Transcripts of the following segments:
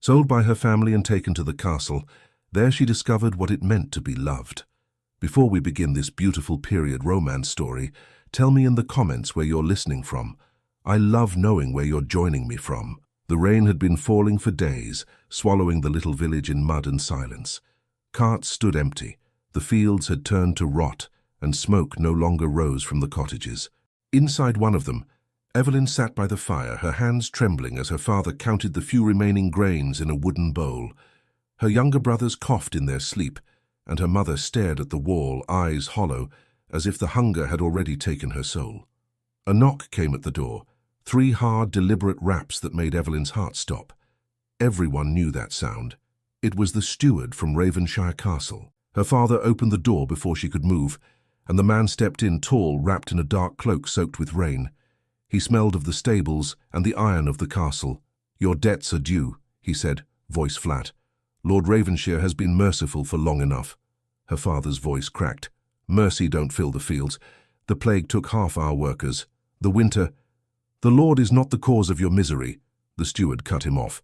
Sold by her family and taken to the castle, there she discovered what it meant to be loved. Before we begin this beautiful period romance story, tell me in the comments where you're listening from. I love knowing where you're joining me from. The rain had been falling for days, swallowing the little village in mud and silence. Carts stood empty. The fields had turned to rot, and smoke no longer rose from the cottages. Inside one of them, Evelyn sat by the fire, her hands trembling as her father counted the few remaining grains in a wooden bowl. Her younger brothers coughed in their sleep, and her mother stared at the wall, eyes hollow, as if the hunger had already taken her soul. A knock came at the door, 3 hard, deliberate raps that made Evelyn's heart stop. Everyone knew that sound. It was the steward from Ravenshire Castle. Her father opened the door before she could move, and the man stepped in, tall, wrapped in a dark cloak soaked with rain. He smelled of the stables and the iron of the castle. "Your debts are due," he said, voice flat. "Lord Ravenshire has been merciful for long enough." Her father's voice cracked. "Mercy don't fill the fields. The plague took half our workers. The winter—" "The Lord is not the cause of your misery," the steward cut him off.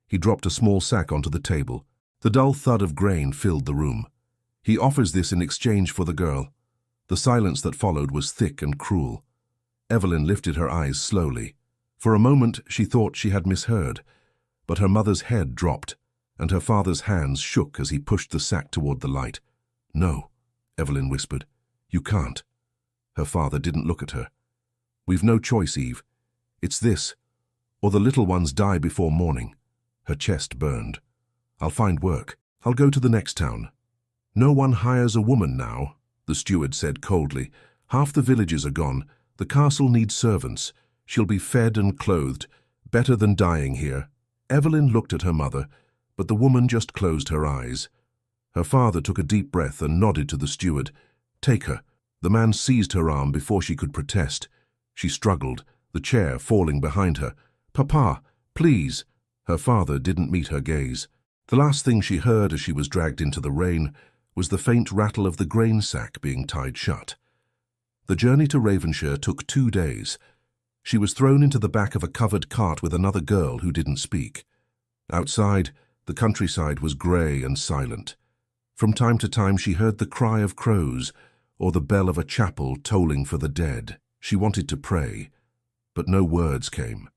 He dropped a small sack onto the table. The dull thud of grain filled the room. "He offers this in exchange for the girl." The silence that followed was thick and cruel. Evelyn lifted her eyes slowly. For a moment she thought she had misheard, but her mother's head dropped, and her father's hands shook as he pushed the sack toward the light. "No," Evelyn whispered. "You can't." Her father didn't look at her. "We've no choice, Eve. It's this, or the little ones die before morning." Her chest burned. "I'll find work. I'll go to the next town." "No one hires a woman now," the steward said coldly. "Half the villages are gone. The castle needs servants. She'll be fed and clothed. Better than dying here." Evelyn looked at her mother, but the woman just closed her eyes. Her father took a deep breath and nodded to the steward. "Take her." The man seized her arm before she could protest. She struggled, the chair falling behind her. "Papa, please." Her father didn't meet her gaze. The last thing she heard as she was dragged into the rain was the faint rattle of the grain sack being tied shut. The journey to Ravenshire took 2 days. She was thrown into the back of a covered cart with another girl who didn't speak. Outside, the countryside was grey and silent. From time to time she heard the cry of crows or the bell of a chapel tolling for the dead. She wanted to pray, but no words came.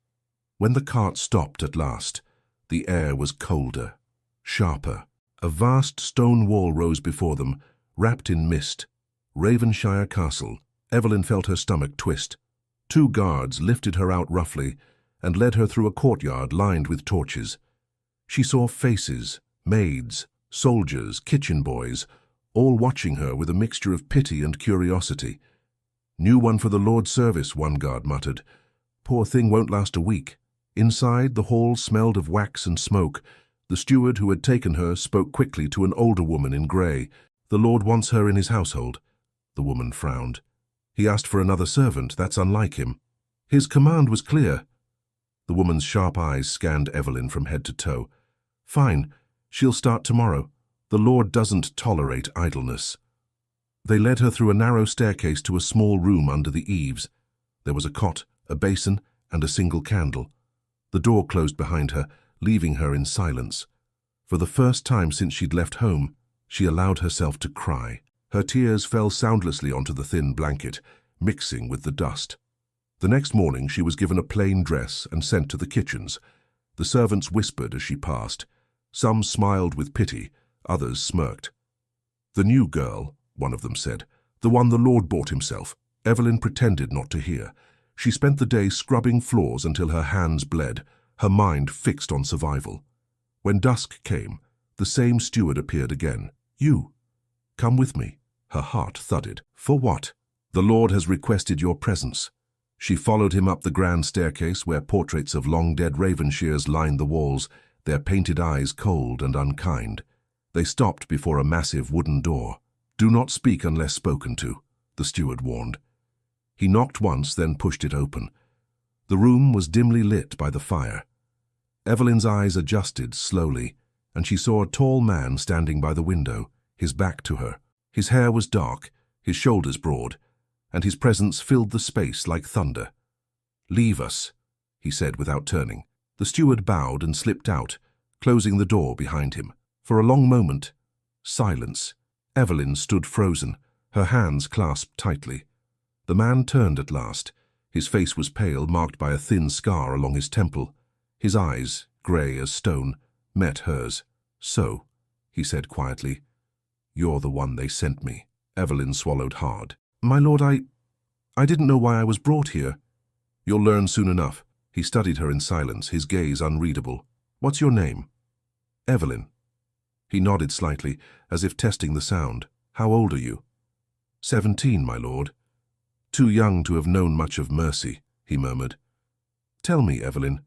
When the cart stopped at last, the air was colder, sharper. A vast stone wall rose before them, wrapped in mist. Ravenshire Castle. Evelyn felt her stomach twist. 2 guards lifted her out roughly and led her through a courtyard lined with torches. She saw faces, maids, soldiers, kitchen boys, all watching her with a mixture of pity and curiosity. "New one for the Lord's service," one guard muttered. "Poor thing won't last a week." Inside, the hall smelled of wax and smoke. The steward who had taken her spoke quickly to an older woman in grey. "The Lord wants her in his household." The woman frowned. "He asked for another servant. That's unlike him." "His command was clear." The woman's sharp eyes scanned Evelyn from head to toe. "Fine. She'll start tomorrow. The Lord doesn't tolerate idleness." They led her through a narrow staircase to a small room under the eaves. There was a cot, a basin, and a single candle. The door closed behind her, leaving her in silence. For the first time since she'd left home, she allowed herself to cry. Her tears fell soundlessly onto the thin blanket, mixing with the dust. The next morning she was given a plain dress and sent to the kitchens. The servants whispered as she passed. Some smiled with pity, others smirked. "The new girl," one of them said, "the one the Lord bought himself." Evelyn pretended not to hear. She spent the day scrubbing floors until her hands bled, her mind fixed on survival. When dusk came, the same steward appeared again. "You, come with me." Her heart thudded. "For what?" "The Lord has requested your presence." She followed him up the grand staircase where portraits of long-dead Ravenshires lined the walls, their painted eyes cold and unkind. They stopped before a massive wooden door. "Do not speak unless spoken to," the steward warned. He knocked once, then pushed it open. The room was dimly lit by the fire. Evelyn's eyes adjusted slowly, and she saw a tall man standing by the window, his back to her. His hair was dark, his shoulders broad, and his presence filled the space like thunder. "Leave us," he said without turning. The steward bowed and slipped out, closing the door behind him. For a long moment, silence. Evelyn stood frozen, her hands clasped tightly. The man turned at last. His face was pale, marked by a thin scar along his temple. His eyes, grey as stone, met hers. "So," he said quietly, "you're the one they sent me." Evelyn swallowed hard. "My lord, I didn't know why I was brought here." "You'll learn soon enough." He studied her in silence, his gaze unreadable. "What's your name?" "Evelyn." He nodded slightly, as if testing the sound. "How old are you?" 17, my lord." "Too young to have known much of mercy," he murmured. "Tell me, Evelyn,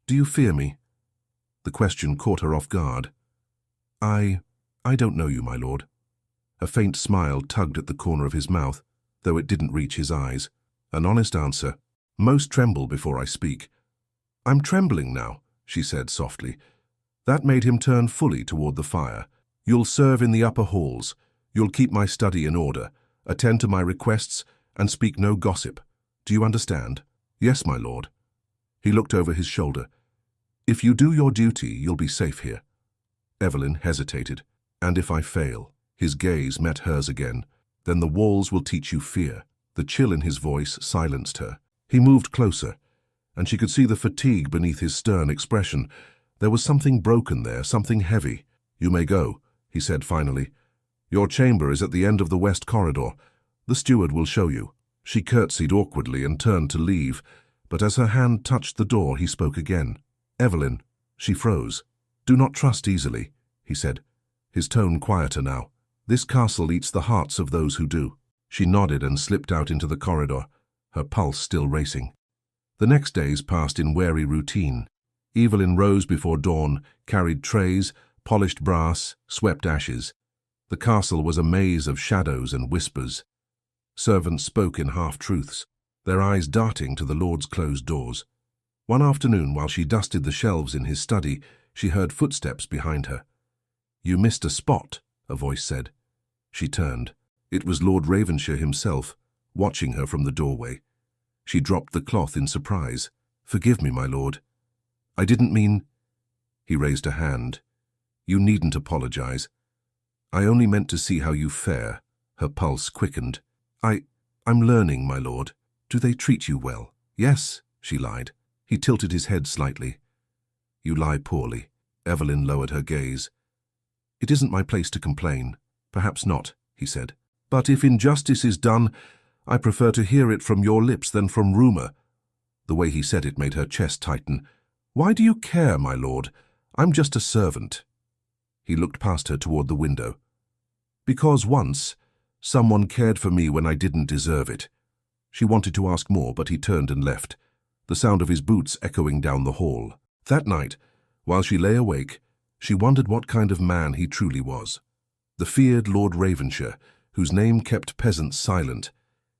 do you fear me?" The question caught her off guard. I don't know you, my lord." A faint smile tugged at the corner of his mouth, though it didn't reach his eyes. An honest answer. "Most tremble before I speak." "I'm trembling now," she said softly. That made him turn fully toward the fire. "You'll serve in the upper halls. You'll keep my study in order, attend to my requests, and speak no gossip. Do you understand?" "Yes, my lord." He looked over his shoulder. "If you do your duty, you'll be safe here." Evelyn hesitated. "And if I fail?" His gaze met hers again. "Then the walls will teach you fear." The chill in his voice silenced her. He moved closer, and she could see the fatigue beneath his stern expression. There was something broken there, something heavy. "You may go," he said finally. "Your chamber is at the end of the west corridor. The steward will show you." She curtsied awkwardly and turned to leave, but as her hand touched the door, he spoke again. "Evelyn." She froze. "Do not trust easily," he said, his tone quieter now. "This castle eats the hearts of those who do." She nodded and slipped out into the corridor, her pulse still racing. The next days passed in wary routine. Evelyn rose before dawn, carried trays, polished brass, swept ashes. The castle was a maze of shadows and whispers. Servants spoke in half-truths, their eyes darting to the lord's closed doors. One afternoon, while she dusted the shelves in his study, she heard footsteps behind her. "You missed a spot," a voice said. She turned. It was Lord Ravenshire himself, watching her from the doorway. She dropped the cloth in surprise. "Forgive me, my lord. I didn't mean—" He raised a hand. "You needn't apologize. I only meant to see how you fare." Her pulse quickened. I'm learning, my lord. Do they treat you well?" "Yes," she lied. He tilted his head slightly. "You lie poorly." Evelyn lowered her gaze. "It isn't my place to complain." "Perhaps not," he said. "But if injustice is done, I prefer to hear it from your lips than from rumor." The way he said it made her chest tighten. "Why do you care, my lord? I'm just a servant." He looked past her toward the window. "Because once, someone cared for me when I didn't deserve it." She wanted to ask more, but he turned and left, the sound of his boots echoing down the hall. That night, while she lay awake, she wondered what kind of man he truly was. The feared Lord Ravenshire, whose name kept peasants silent,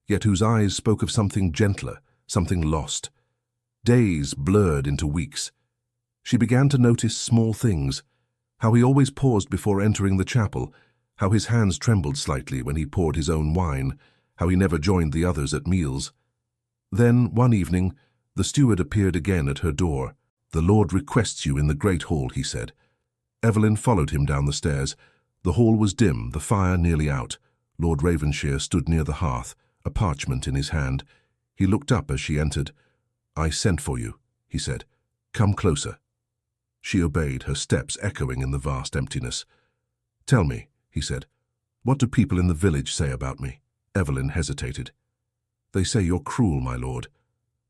yet whose eyes spoke of something gentler, something lost. Days blurred into weeks. She began to notice small things, how he always paused before entering the chapel, how his hands trembled slightly when he poured his own wine, how he never joined the others at meals. Then, one evening, the steward appeared again at her door. "The Lord requests you in the great hall," he said. Evelyn followed him down the stairs. The hall was dim, the fire nearly out. Lord Ravenshire stood near the hearth, a parchment in his hand. He looked up as she entered. "I sent for you," he said. "Come closer." She obeyed, her steps echoing in the vast emptiness. "Tell me," he said, "what do people in the village say about me?" Evelyn hesitated. "They say you're cruel, my lord,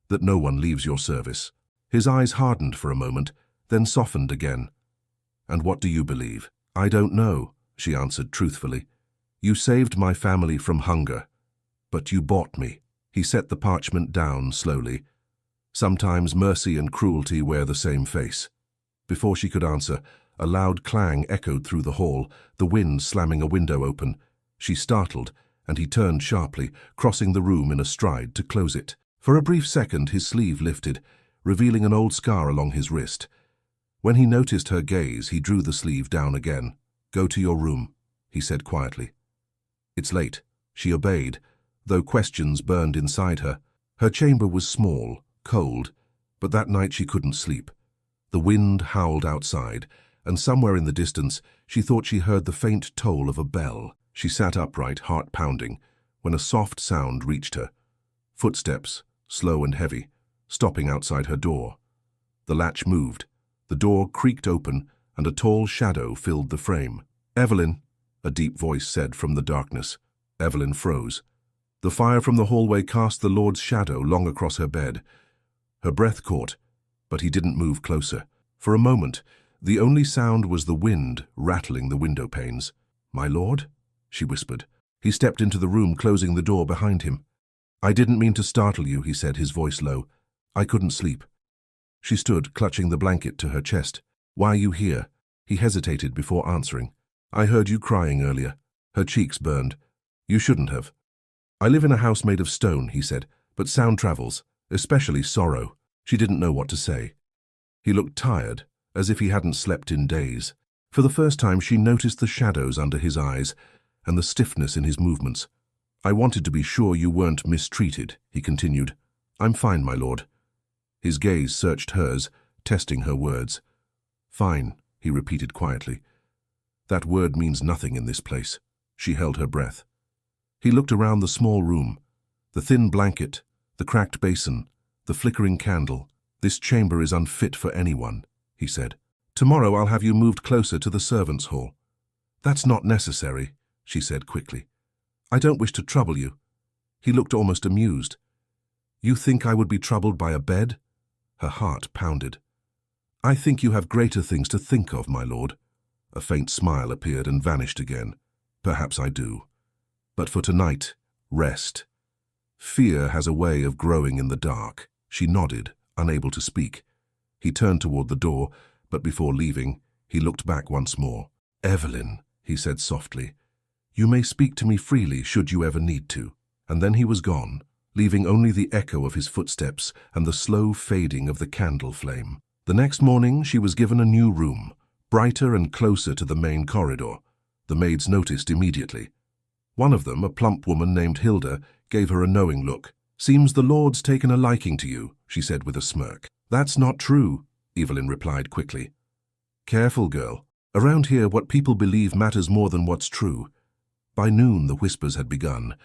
that no one leaves your service." His eyes hardened for a moment, then softened again. "And what do you believe?" "I don't know," she answered truthfully. "You saved my family from hunger, but you bought me." He set the parchment down slowly. Sometimes mercy and cruelty wear the same face. Before she could answer, a loud clang echoed through the hall, the wind slamming a window open. She startled, and he turned sharply, crossing the room in a stride to close it. For a brief second his sleeve lifted, revealing an old scar along his wrist. When he noticed her gaze, he drew the sleeve down again. "Go to your room," he said quietly. "It's late." She obeyed, though questions burned inside her. Her chamber was small, cold, but that night she couldn't sleep. The wind howled outside, and somewhere in the distance she thought she heard the faint toll of a bell. She sat upright, heart pounding, when a soft sound reached her. Footsteps, slow and heavy, stopping outside her door. The latch moved, the door creaked open, and a tall shadow filled the frame. "Evelyn," a deep voice said from the darkness. Evelyn froze. The fire from the hallway cast the Lord's shadow long across her bed. Her breath caught, but he didn't move closer. For a moment, the only sound was the wind rattling the window panes. "My lord?" she whispered. He stepped into the room, closing the door behind him. "I didn't mean to startle you," he said, his voice low. "I couldn't sleep." She stood, clutching the blanket to her chest. "Why are you here?" He hesitated before answering. "I heard you crying earlier." Her cheeks burned. "You shouldn't have." "I live in a house made of stone," he said, "but sound travels, especially sorrow." She didn't know what to say. He looked tired, as if he hadn't slept in days. For the first time she noticed the shadows under his eyes and the stiffness in his movements. "I wanted to be sure you weren't mistreated," he continued. "I'm fine, my lord." His gaze searched hers, testing her words. "Fine," he repeated quietly. "That word means nothing in this place." She held her breath. He looked around the small room. The thin blanket, the cracked basin, the flickering candle. "This chamber is unfit for anyone," he said. "Tomorrow I'll have you moved closer to the servants' hall." "That's not necessary," she said quickly. "I don't wish to trouble you." He looked almost amused. "You think I would be troubled by a bed?" Her heart pounded. "I think you have greater things to think of, my lord." A faint smile appeared and vanished again. "Perhaps I do. But for tonight, rest. Fear has a way of growing in the dark." She nodded, unable to speak. He turned toward the door, but before leaving, he looked back once more. "Evelyn," he said softly, "you may speak to me freely should you ever need to." And then he was gone, leaving only the echo of his footsteps and the slow fading of the candle flame. The next morning she was given a new room, brighter and closer to the main corridor. The maids noticed immediately. One of them, a plump woman named Hilda, gave her a knowing look. "Seems the Lord's taken a liking to you," she said with a smirk. "That's not true," Evelyn replied quickly. "Careful, girl. Around here, what people believe matters more than what's true." By noon, the whispers had begun.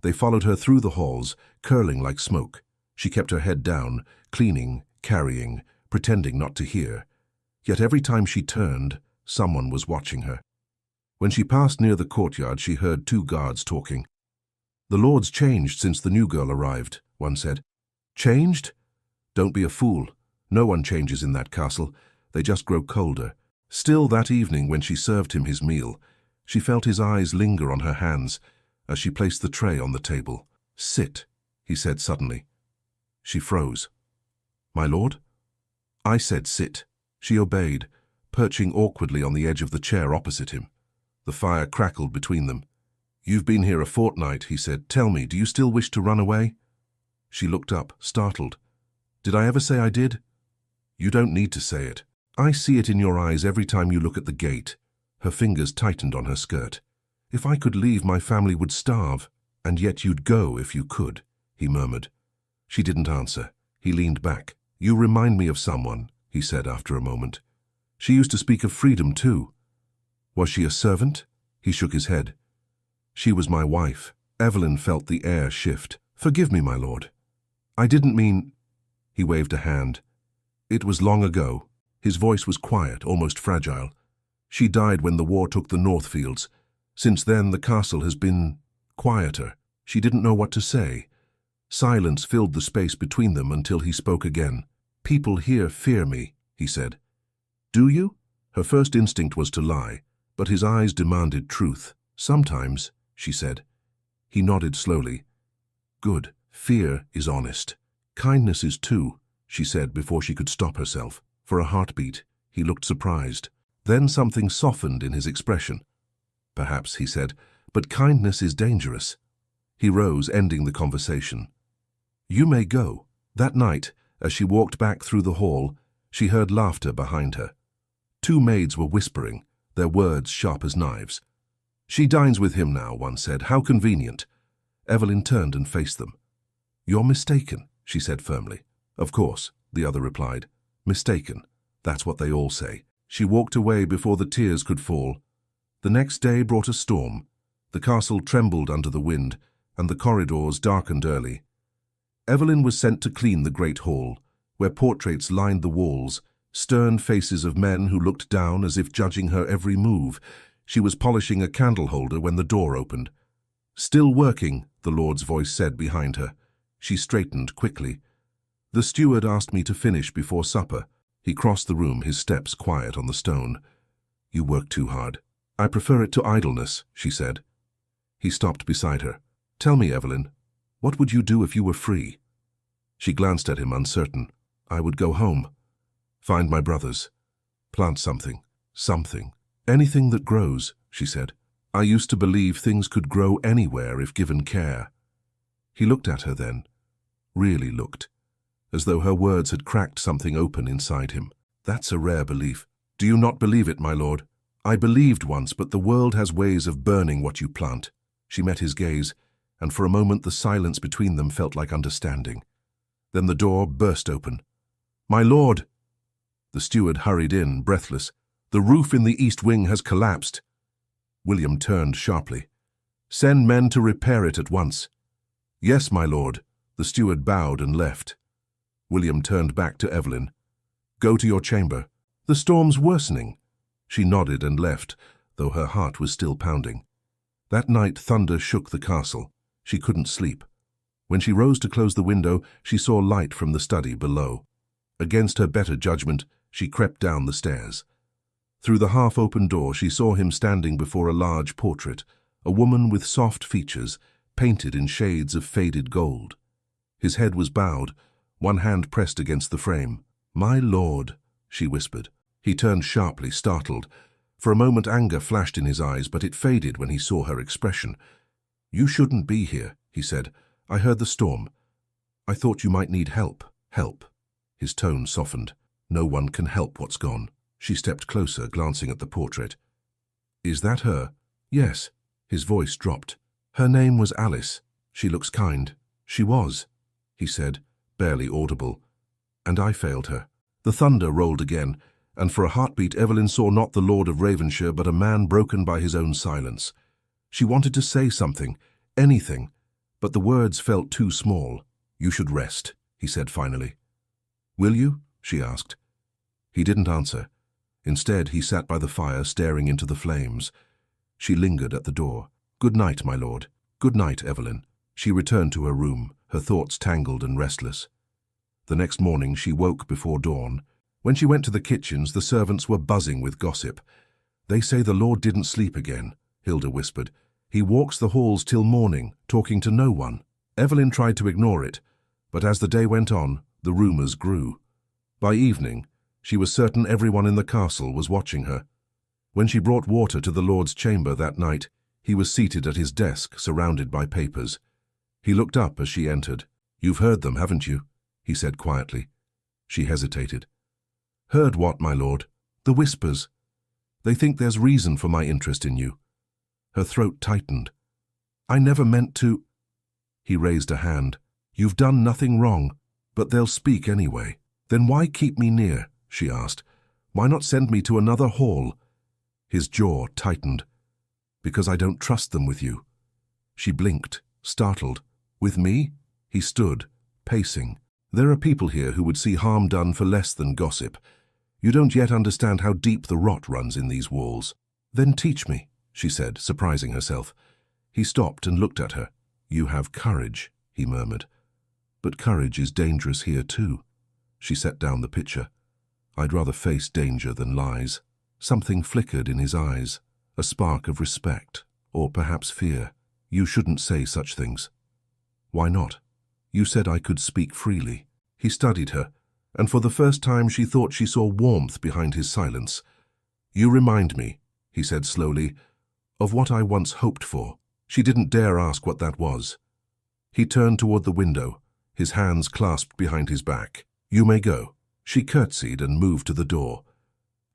They followed her through the halls, curling like smoke. She kept her head down, cleaning, carrying, pretending not to hear. Yet every time she turned, someone was watching her. When she passed near the courtyard, she heard two guards talking. "The Lord's changed since the new girl arrived," one said. "Changed? Don't be a fool. No one changes in that castle. They just grow colder." Still, that evening, when she served him his meal, she felt his eyes linger on her hands as she placed the tray on the table. "Sit," he said suddenly. She froze. "My lord?" "I said sit." She obeyed, perching awkwardly on the edge of the chair opposite him. The fire crackled between them. "You've been here a fortnight," he said. "Tell me, do you still wish to run away?" She looked up, startled. "Did I ever say I did?" "You don't need to say it. I see it in your eyes every time you look at the gate." Her fingers tightened on her skirt. "If I could leave, my family would starve. And yet you'd go if you could," he murmured. She didn't answer. He leaned back. "You remind me of someone," he said after a moment. "She used to speak of freedom too." "Was she a servant?" He shook his head. "She was my wife." Evelyn felt the air shift. "Forgive me, my lord. I didn't mean—" He waved a hand. "It was long ago." His voice was quiet, almost fragile. "She died when the war took the Northfields. Since then, the castle has been quieter." She didn't know what to say. Silence filled the space between them until he spoke again. "People here fear me," he said. "Do you?" Her first instinct was to lie, but his eyes demanded truth. "Sometimes," she said. He nodded slowly. "Good. Fear is honest. Kindness is too," she said before she could stop herself. For a heartbeat, he looked surprised. Then something softened in his expression. "Perhaps," he said, "but kindness is dangerous." He rose, ending the conversation. "You may go." That night, as she walked back through the hall, she heard laughter behind her. Two maids were whispering, their words sharp as knives. "She dines with him now," one said. "How convenient." Evelyn turned and faced them. "You're mistaken," she said firmly. "Of course," the other replied. "Mistaken. That's what they all say. She walked away before the tears could fall. The next day brought a storm. The castle trembled under the wind, and the corridors darkened early. Evelyn was sent to clean the great hall, where portraits lined the walls, stern faces of men who looked down as if judging her every move. She was polishing a candle holder when the door opened. "Still working," the Lord's voice said behind her. She straightened quickly. "The steward asked me to finish before supper." He crossed the room, his steps quiet on the stone. "You work too hard." "I prefer it to idleness," she said. He stopped beside her. "Tell me, Evelyn, what would you do if you were free?" She glanced at him, uncertain. "I would go home. Find my brothers. Plant something. Something. Anything that grows," she said. "I used to believe things could grow anywhere if given care." He looked at her then. Really looked. As though her words had cracked something open inside him. "That's a rare belief." "Do you not believe it, my lord?" "I believed once, but the world has ways of burning what you plant." She met his gaze, and for a moment the silence between them felt like understanding. Then the door burst open. "My lord!" The steward hurried in, breathless. "The roof in the east wing has collapsed." William turned sharply. "Send men to repair it at once." "Yes, my lord." The steward bowed and left. William turned back to Evelyn. "Go to your chamber. The storm's worsening." She nodded and left, though her heart was still pounding. That night thunder shook the castle. She couldn't sleep. When she rose to close the window, she saw light from the study below. Against her better judgment, she crept down the stairs. Through the half-open door, she saw him standing before a large portrait, a woman with soft features, painted in shades of faded gold. His head was bowed, one hand pressed against the frame. "My lord," she whispered. He turned sharply, startled. For a moment anger flashed in his eyes, but it faded when he saw her expression. "You shouldn't be here," he said. "I heard the storm. I thought you might need help." "Help?" His tone softened. "No one can help what's gone." She stepped closer, glancing at the portrait. "Is that her?" "Yes." His voice dropped. "Her name was Alice. She looks kind." "She was," he said, barely audible. "And I failed her." The thunder rolled again, and for a heartbeat Evelyn saw not the Lord of Ravenshire but a man broken by his own silence. She wanted to say something, anything, but the words felt too small. "You should rest," he said finally. "Will you?" she asked. He didn't answer. Instead, he sat by the fire, staring into the flames. She lingered at the door. "Good night, my lord." "Good night, Evelyn." She returned to her room, her thoughts tangled and restless. The next morning she woke before dawn. When she went to the kitchens, the servants were buzzing with gossip. "They say the Lord didn't sleep again," Hilda whispered. "He walks the halls till morning, talking to no one." Evelyn tried to ignore it, but as the day went on, the rumours grew. By evening, she was certain everyone in the castle was watching her. When she brought water to the Lord's chamber that night, he was seated at his desk, surrounded by papers. He looked up as she entered. "You've heard them, haven't you?" he said quietly. She hesitated. "Heard what, my lord?" "The whispers. They think there's reason for my interest in you." Her throat tightened. "I never meant to—" He raised a hand. "You've done nothing wrong, but they'll speak anyway." "Then why keep me near?" she asked. "Why not send me to another hall?" His jaw tightened. "Because I don't trust them with you." She blinked, startled. "With me?" He stood, pacing. "There are people here who would see harm done for less than gossip. You don't yet understand how deep the rot runs in these walls." "Then teach me," she said, surprising herself. He stopped and looked at her. "You have courage," he murmured. "But courage is dangerous here too." She set down the picture. "I'd rather face danger than lies." Something flickered in his eyes, a spark of respect, or perhaps fear. "You shouldn't say such things." "Why not?" "You said I could speak freely." He studied her, and for the first time she thought she saw warmth behind his silence. "You remind me," he said slowly, "of what I once hoped for." She didn't dare ask what that was. He turned toward the window, his hands clasped behind his back. "You may go." She curtsied and moved to the door.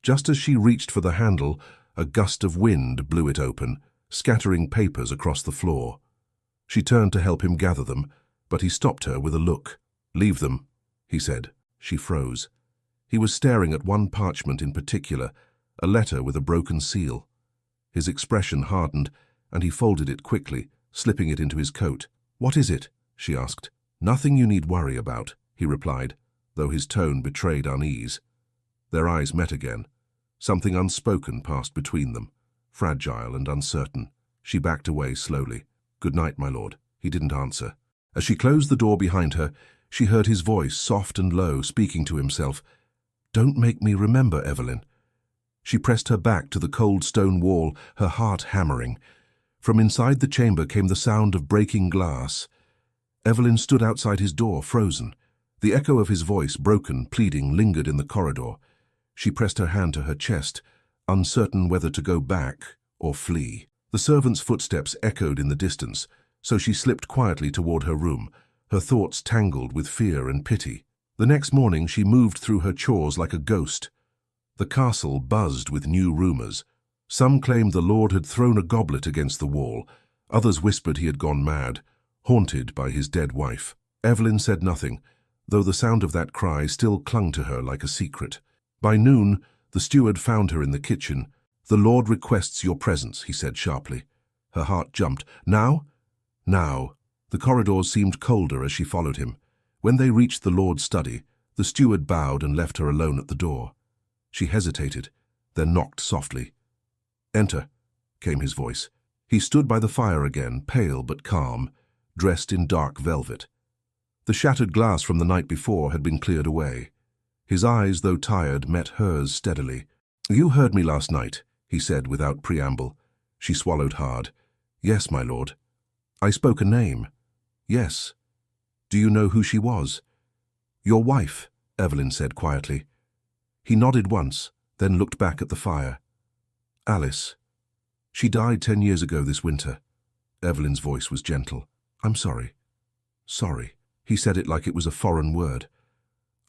Just as she reached for the handle, a gust of wind blew it open, scattering papers across the floor. She turned to help him gather them, but he stopped her with a look. "Leave them," he said. She froze. He was staring at one parchment in particular, a letter with a broken seal. His expression hardened, and he folded it quickly, slipping it into his coat. "What is it?" she asked. "Nothing you need worry about," he replied, though his tone betrayed unease. Their eyes met again. Something unspoken passed between them, fragile and uncertain. She backed away slowly. "Good night, my lord." He didn't answer. As she closed the door behind her, she heard his voice, soft and low, speaking to himself. "Don't make me remember, Evelyn." She pressed her back to the cold stone wall, her heart hammering. From inside the chamber came the sound of breaking glass. Evelyn stood outside his door, frozen. The echo of his voice, broken, pleading, lingered in the corridor. She pressed her hand to her chest, uncertain whether to go back or flee. The servant's footsteps echoed in the distance, so she slipped quietly toward her room, her thoughts tangled with fear and pity. The next morning she moved through her chores like a ghost. The castle buzzed with new rumors. Some claimed the lord had thrown a goblet against the wall. Others whispered he had gone mad, haunted by his dead wife. Evelyn said nothing, though the sound of that cry still clung to her like a secret. By noon, the steward found her in the kitchen. "The lord requests your presence," he said sharply. Her heart jumped. "Now?" "Now." The corridors seemed colder as she followed him. When they reached the lord's study, the steward bowed and left her alone at the door. She hesitated, then knocked softly. "Enter," came his voice. He stood by the fire again, pale but calm, dressed in dark velvet. The shattered glass from the night before had been cleared away. His eyes, though tired, met hers steadily. "You heard me last night," he said without preamble. She swallowed hard. "Yes, my lord." "I spoke a name." "Yes." "Do you know who she was?" "Your wife," Evelyn said quietly. He nodded once, then looked back at the fire. "Alice. She died 10 years ago this winter." Evelyn's voice was gentle. "I'm sorry." "Sorry." He said it like it was a foreign word.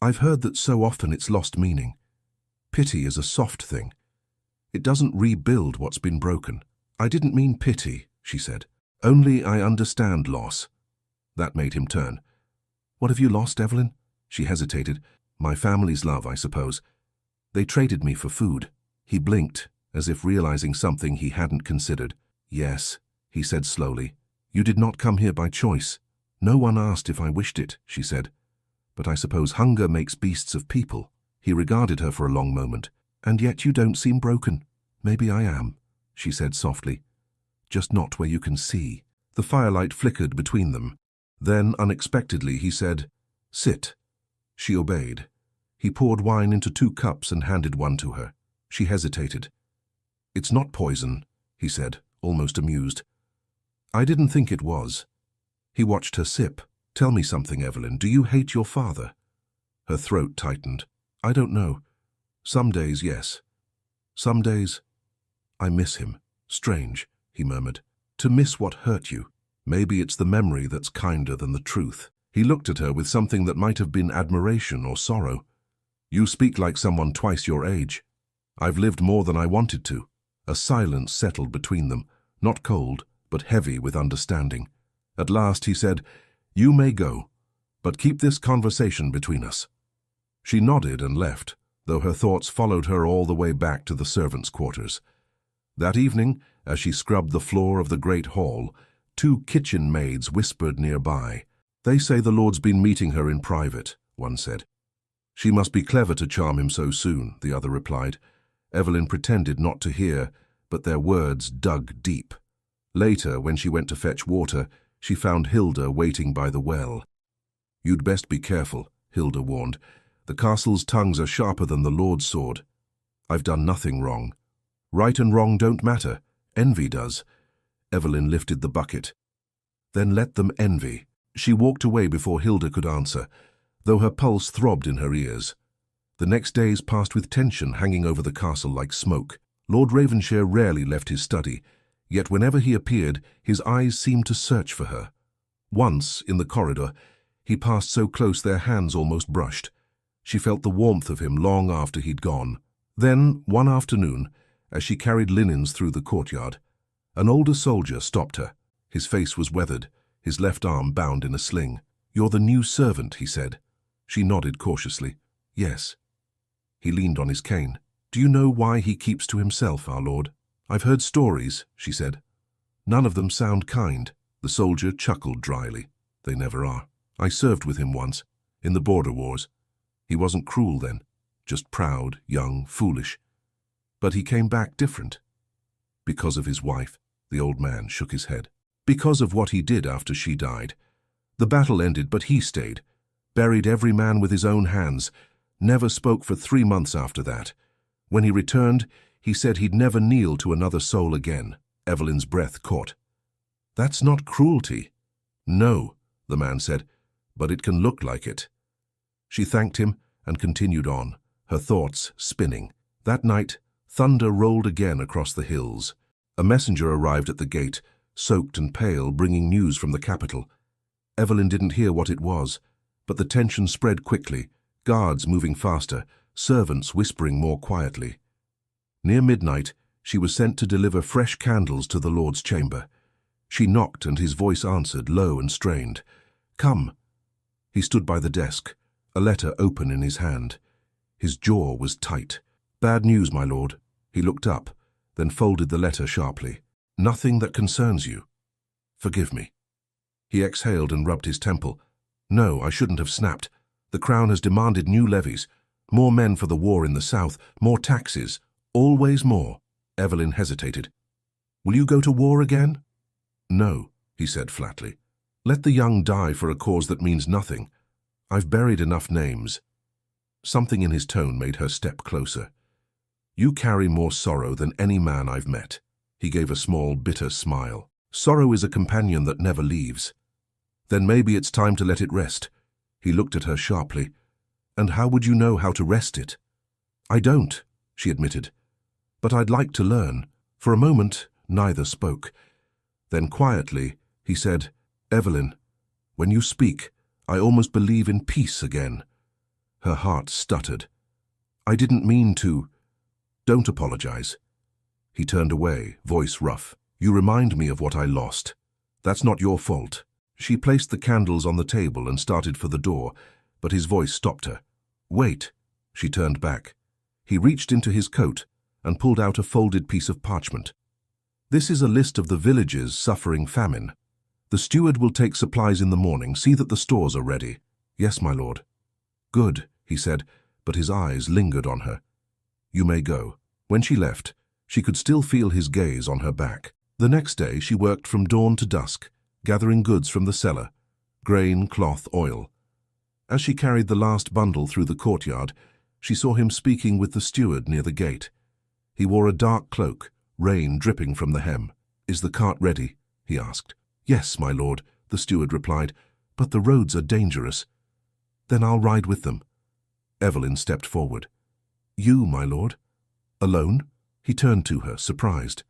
"I've heard that so often it's lost meaning. Pity is a soft thing. It doesn't rebuild what's been broken." "I didn't mean pity," she said. "Only I understand loss." That made him turn. "What have you lost, Evelyn?" She hesitated. "My family's love, I suppose. They traded me for food." He blinked, as if realizing something he hadn't considered. "Yes," he said slowly. "You did not come here by choice." "No one asked if I wished it," she said. "But I suppose hunger makes beasts of people." He regarded her for a long moment. "And yet you don't seem broken." "Maybe I am," she said softly. "Just not where you can see." The firelight flickered between them. Then, unexpectedly, he said, "Sit." She obeyed. He poured wine into 2 cups and handed one to her. She hesitated. "It's not poison," he said, almost amused. "I didn't think it was." He watched her sip. "Tell me something, Evelyn. Do you hate your father?" Her throat tightened. "I don't know. Some days, yes. Some days, I miss him." "Strange," he murmured. "To miss what hurt you. Maybe it's the memory that's kinder than the truth." He looked at her with something that might have been admiration or sorrow. "You speak like someone twice your age." "I've lived more than I wanted to." A silence settled between them, not cold, but heavy with understanding. At last he said, "You may go, but keep this conversation between us." She nodded and left, though her thoughts followed her all the way back to the servants' quarters. That evening, as she scrubbed the floor of the great hall, 2 kitchen maids whispered nearby. "They say the Lord's been meeting her in private," one said. "She must be clever to charm him so soon," the other replied. Evelyn pretended not to hear, but their words dug deep. Later, when she went to fetch water, she found Hilda waiting by the well. "You'd best be careful," Hilda warned. "The castle's tongues are sharper than the Lord's sword." "I've done nothing wrong." "Right and wrong don't matter. Envy does." Evelyn lifted the bucket. "Then let them envy." She walked away before Hilda could answer, though her pulse throbbed in her ears. The next days passed with tension hanging over the castle like smoke. Lord Ravenshire rarely left his study, yet whenever he appeared, his eyes seemed to search for her. Once, in the corridor, he passed so close their hands almost brushed. She felt the warmth of him long after he'd gone. Then, one afternoon, as she carried linens through the courtyard, an older soldier stopped her. His face was weathered, his left arm bound in a sling. "You're the new servant," he said. She nodded cautiously. "Yes." He leaned on his cane. "Do you know why he keeps to himself, our lord?" "I've heard stories," she said. "None of them sound kind." The soldier chuckled dryly. "They never are. I served with him once, in the border wars. He wasn't cruel then, just proud, young, foolish. But he came back different. Because of his wife." The old man shook his head. "Because of what he did after she died. The battle ended, but he stayed. Buried every man with his own hands. Never spoke for 3 months after that. When he returned, he said he'd never kneel to another soul again." Evelyn's breath caught. "That's not cruelty." "No," the man said, "but it can look like it." She thanked him and continued on, her thoughts spinning. That night, thunder rolled again across the hills. A messenger arrived at the gate, soaked and pale, bringing news from the capital. Evelyn didn't hear what it was, but the tension spread quickly, guards moving faster, servants whispering more quietly. Near midnight, she was sent to deliver fresh candles to the Lord's chamber. She knocked, and his voice answered, low and strained. "Come." He stood by the desk, a letter open in his hand. His jaw was tight. "Bad news, my lord." He looked up, then folded the letter sharply. "Nothing that concerns you. Forgive me." He exhaled and rubbed his temple. "No, I shouldn't have snapped. The Crown has demanded new levies, more men for the war in the south, more taxes, always more." Evelyn hesitated. "Will you go to war again?" "No," he said flatly. "Let the young die for a cause that means nothing. I've buried enough names." Something in his tone made her step closer. "You carry more sorrow than any man I've met." He gave a small, bitter smile. "Sorrow is a companion that never leaves." "Then maybe it's time to let it rest." He looked at her sharply. "And how would you know how to rest it?" "I don't," she admitted. "But I'd like to learn." For a moment, neither spoke. Then quietly, he said, "Evelyn, when you speak, I almost believe in peace again." Her heart stuttered. "I didn't mean to." "Don't apologize." He turned away, voice rough. "You remind me of what I lost. That's not your fault." She placed the candles on the table and started for the door, but his voice stopped her. "Wait." She turned back. He reached into his coat and pulled out a folded piece of parchment. "This is a list of the villages suffering famine. The steward will take supplies in the morning. See that the stores are ready." "Yes, my lord." "Good," he said, but his eyes lingered on her. "You may go." When she left, she could still feel his gaze on her back. The next day she worked from dawn to dusk, gathering goods from the cellar, grain, cloth, oil. As she carried the last bundle through the courtyard, she saw him speaking with the steward near the gate. He wore a dark cloak, rain dripping from the hem. "Is the cart ready?" he asked. "Yes, my lord," the steward replied, "but the roads are dangerous." "Then I'll ride with them." Evelyn stepped forward. "You, my lord? Alone?" He turned to her, surprised.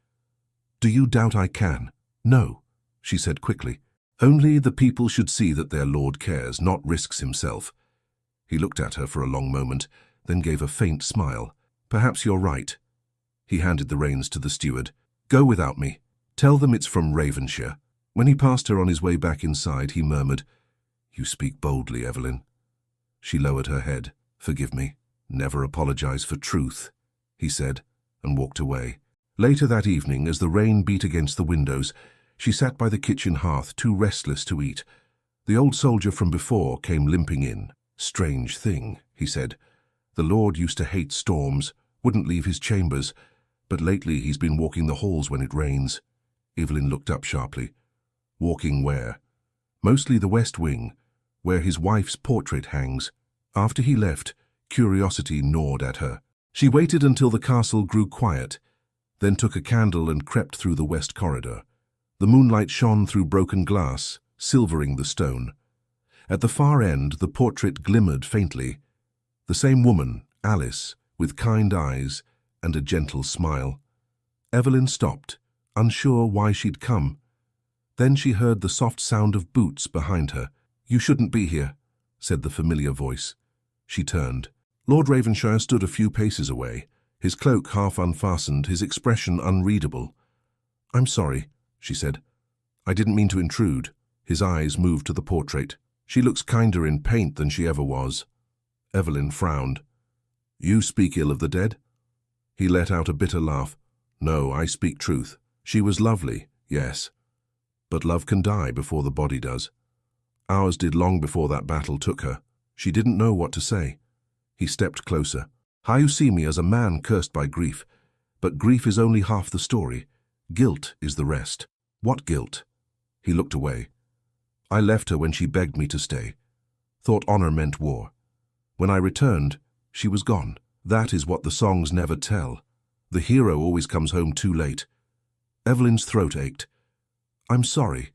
"Do you doubt I can?" "No," she said quickly. "Only the people should see that their lord cares, not risks himself." He looked at her for a long moment, then gave a faint smile. "Perhaps you're right." He handed the reins to the steward. "Go without me. Tell them it's from Ravenshire." When he passed her on his way back inside, he murmured, "You speak boldly, Evelyn." She lowered her head. "Forgive me. Never apologize for truth," he said, and walked away. Later that evening, as the rain beat against the windows, she sat by the kitchen hearth, too restless to eat. The old soldier from before came limping in. "Strange thing," he said. "The Lord used to hate storms, wouldn't leave his chambers, but lately he's been walking the halls when it rains." Evelyn looked up sharply. "Walking where?" "Mostly the west wing, where his wife's portrait hangs." After he left, curiosity gnawed at her. She waited until the castle grew quiet, then took a candle and crept through the west corridor. The moonlight shone through broken glass, silvering the stone. At the far end, the portrait glimmered faintly. The same woman, Alice, with kind eyes and a gentle smile. Evelyn stopped, unsure why she'd come. Then she heard the soft sound of boots behind her. "You shouldn't be here," said the familiar voice. She turned. Lord Ravenshire stood a few paces away, his cloak half unfastened, his expression unreadable. "I'm sorry," she said. "I didn't mean to intrude." His eyes moved to the portrait. "She looks kinder in paint than she ever was." Evelyn frowned. You speak ill of the dead? He let out a bitter laugh. No, I speak truth. She was lovely, yes. But love can die before the body does. Ours did long before that battle took her. She didn't know what to say. He stepped closer. How you see me as a man cursed by grief. But grief is only half the story. Guilt is the rest. What guilt? He looked away. I left her when she begged me to stay. Thought honor meant war. When I returned, she was gone. That is what the songs never tell. The hero always comes home too late. Evelyn's throat ached. I'm sorry.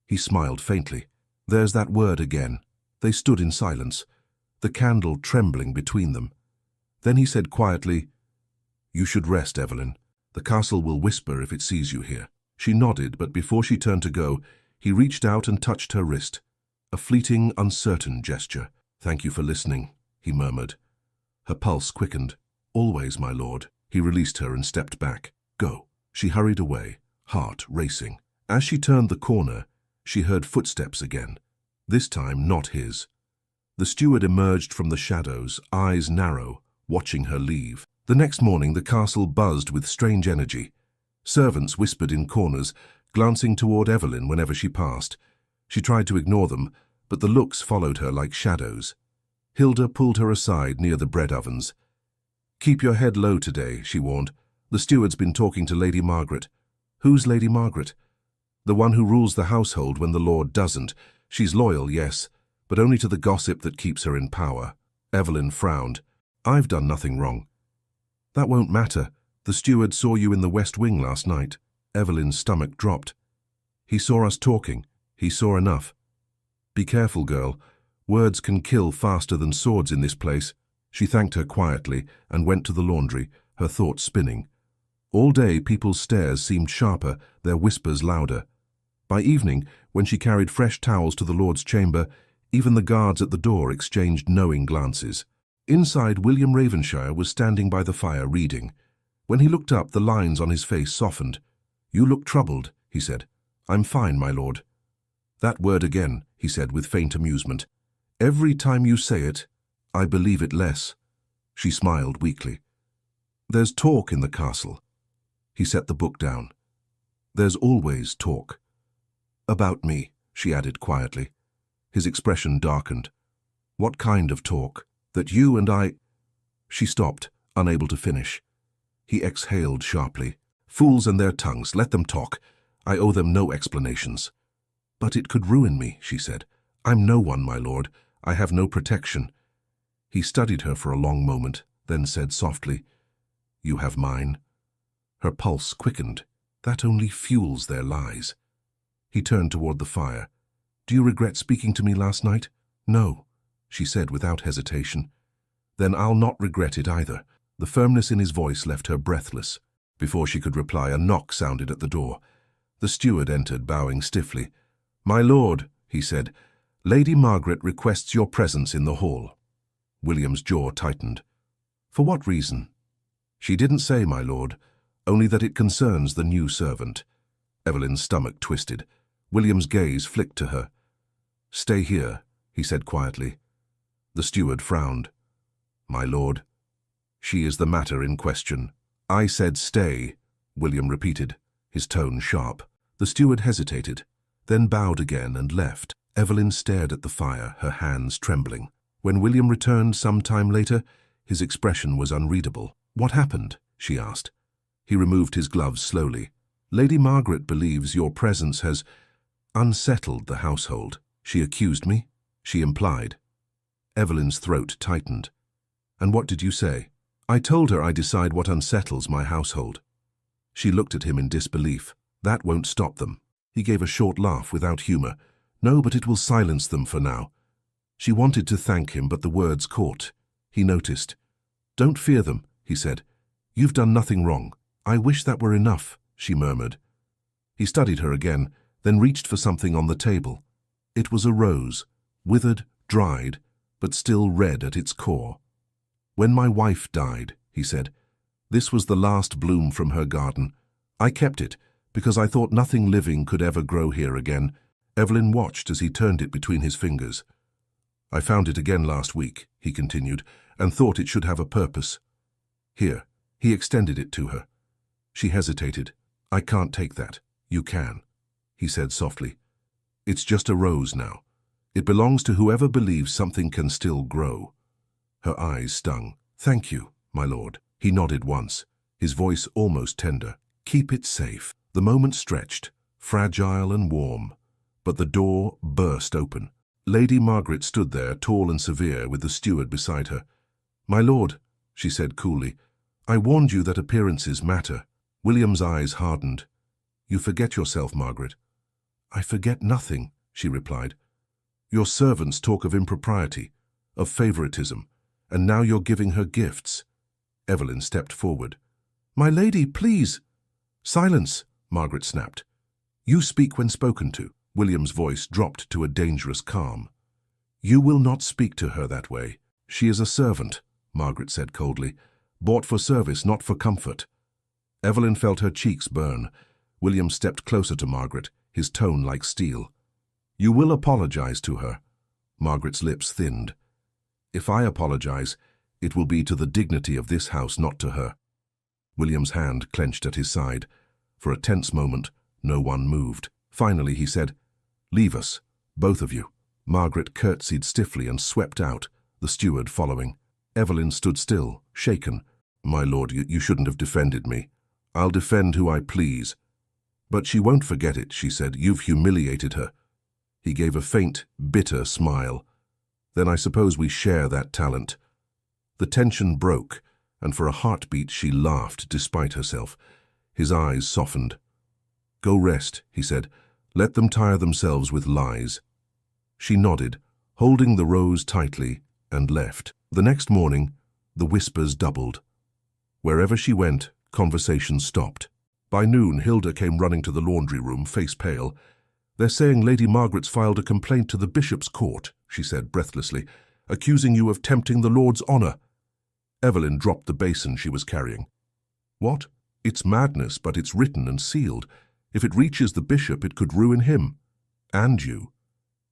He smiled faintly. There's that word again. They stood in silence, the candle trembling between them. Then he said quietly, You should rest, Evelyn. The castle will whisper if it sees you here. She nodded, but before she turned to go, he reached out and touched her wrist. A fleeting, uncertain gesture. Thank you for listening, he murmured. Her pulse quickened. Always, my lord. He released her and stepped back. Go. She hurried away, heart racing. As she turned the corner, she heard footsteps again. This time not his. The steward emerged from the shadows, eyes narrow, watching her leave. The next morning the castle buzzed with strange energy. Servants whispered in corners, glancing toward Evelyn whenever she passed. She tried to ignore them, but the looks followed her like shadows. Hilda pulled her aside near the bread ovens. Keep your head low today, she warned. The steward's been talking to Lady Margaret. Who's Lady Margaret? The one who rules the household when the Lord doesn't. She's loyal, yes, but only to the gossip that keeps her in power. Evelyn frowned. I've done nothing wrong. That won't matter. The steward saw you in the West Wing last night. Evelyn's stomach dropped. He saw us talking. He saw enough. Be careful, girl. Words can kill faster than swords in this place. She thanked her quietly and went to the laundry, her thoughts spinning. All day people's stares seemed sharper, their whispers louder. By evening, when she carried fresh towels to the Lord's chamber, even the guards at the door exchanged knowing glances. Inside, William Ravenshire was standing by the fire reading. When he looked up, the lines on his face softened. You look troubled, he said. I'm fine, my lord. That word again, he said with faint amusement. Every time you say it, I believe it less. She smiled weakly. There's talk in the castle. He set the book down. There's always talk. About me, she added quietly. His expression darkened. What kind of talk? That you and I... She stopped, unable to finish. He exhaled sharply. Fools and their tongues, let them talk. I owe them no explanations. But it could ruin me, she said. I'm no one, my lord. I have no protection. He studied her for a long moment, then said softly, You have mine. Her pulse quickened. That only fuels their lies. He turned toward the fire. Do you regret speaking to me last night? No, she said without hesitation. Then I'll not regret it either. The firmness in his voice left her breathless. Before she could reply, a knock sounded at the door. The steward entered, bowing stiffly. My lord, he said, Lady Margaret requests your presence in the hall. William's jaw tightened. For what reason? She didn't say, my lord, only that it concerns the new servant. Evelyn's stomach twisted. William's gaze flicked to her. Stay here, he said quietly. The steward frowned. My lord, she is the matter in question. I said stay, William repeated, his tone sharp. The steward hesitated, then bowed again and left. Evelyn stared at the fire, her hands trembling. When William returned some time later, his expression was unreadable. What happened? She asked. He removed his gloves slowly. Lady Margaret believes your presence has unsettled the household. She accused me? She implied. Evelyn's throat tightened. And what did you say? I told her I decide what unsettles my household. She looked at him in disbelief. That won't stop them. He gave a short laugh without humor. No, but it will silence them for now. She wanted to thank him, but the words caught. He noticed. Don't fear them, he said. You've done nothing wrong. I wish that were enough, she murmured. He studied her again, then reached for something on the table. It was a rose, withered, dried, but still red at its core. When my wife died, he said, this was the last bloom from her garden. I kept it, because I thought nothing living could ever grow here again. Evelyn watched as he turned it between his fingers. I found it again last week, he continued, and thought it should have a purpose. Here, he extended it to her. She hesitated. I can't take that. You can, he said softly. It's just a rose now. It belongs to whoever believes something can still grow. Her eyes stung. Thank you, my lord. He nodded once, his voice almost tender. Keep it safe. The moment stretched, fragile and warm, but the door burst open. Lady Margaret stood there, tall and severe, with the steward beside her. My lord, she said coolly, I warned you that appearances matter. William's eyes hardened. You forget yourself, Margaret. I forget nothing, she replied. Your servants talk of impropriety, of favoritism, and now you're giving her gifts. Evelyn stepped forward. My lady, please. Silence, Margaret snapped. You speak when spoken to. William's voice dropped to a dangerous calm. You will not speak to her that way. She is a servant, Margaret said coldly, bought for service, not for comfort. Evelyn felt her cheeks burn. William stepped closer to Margaret, his tone like steel. You will apologize to her. Margaret's lips thinned. If I apologize, it will be to the dignity of this house, not to her. William's hand clenched at his side. For a tense moment, no one moved. Finally, he said, Leave us, both of you. Margaret curtsied stiffly and swept out, the steward following. Evelyn stood still, shaken. My lord, you shouldn't have defended me. I'll defend who I please. But she won't forget it, she said. You've humiliated her. He gave a faint, bitter smile. Then I suppose we share that talent. The tension broke, and for a heartbeat she laughed despite herself. His eyes softened. Go rest, he said. Let them tire themselves with lies. She nodded, holding the rose tightly, and left. The next morning, the whispers doubled. Wherever she went, conversation stopped. By noon, Hilda came running to the laundry room, face pale. They're saying Lady Margaret's filed a complaint to the bishop's court, she said breathlessly, accusing you of tempting the Lord's honour. Evelyn dropped the basin she was carrying. What? It's madness, but it's written and sealed. If it reaches the bishop, it could ruin him. And you.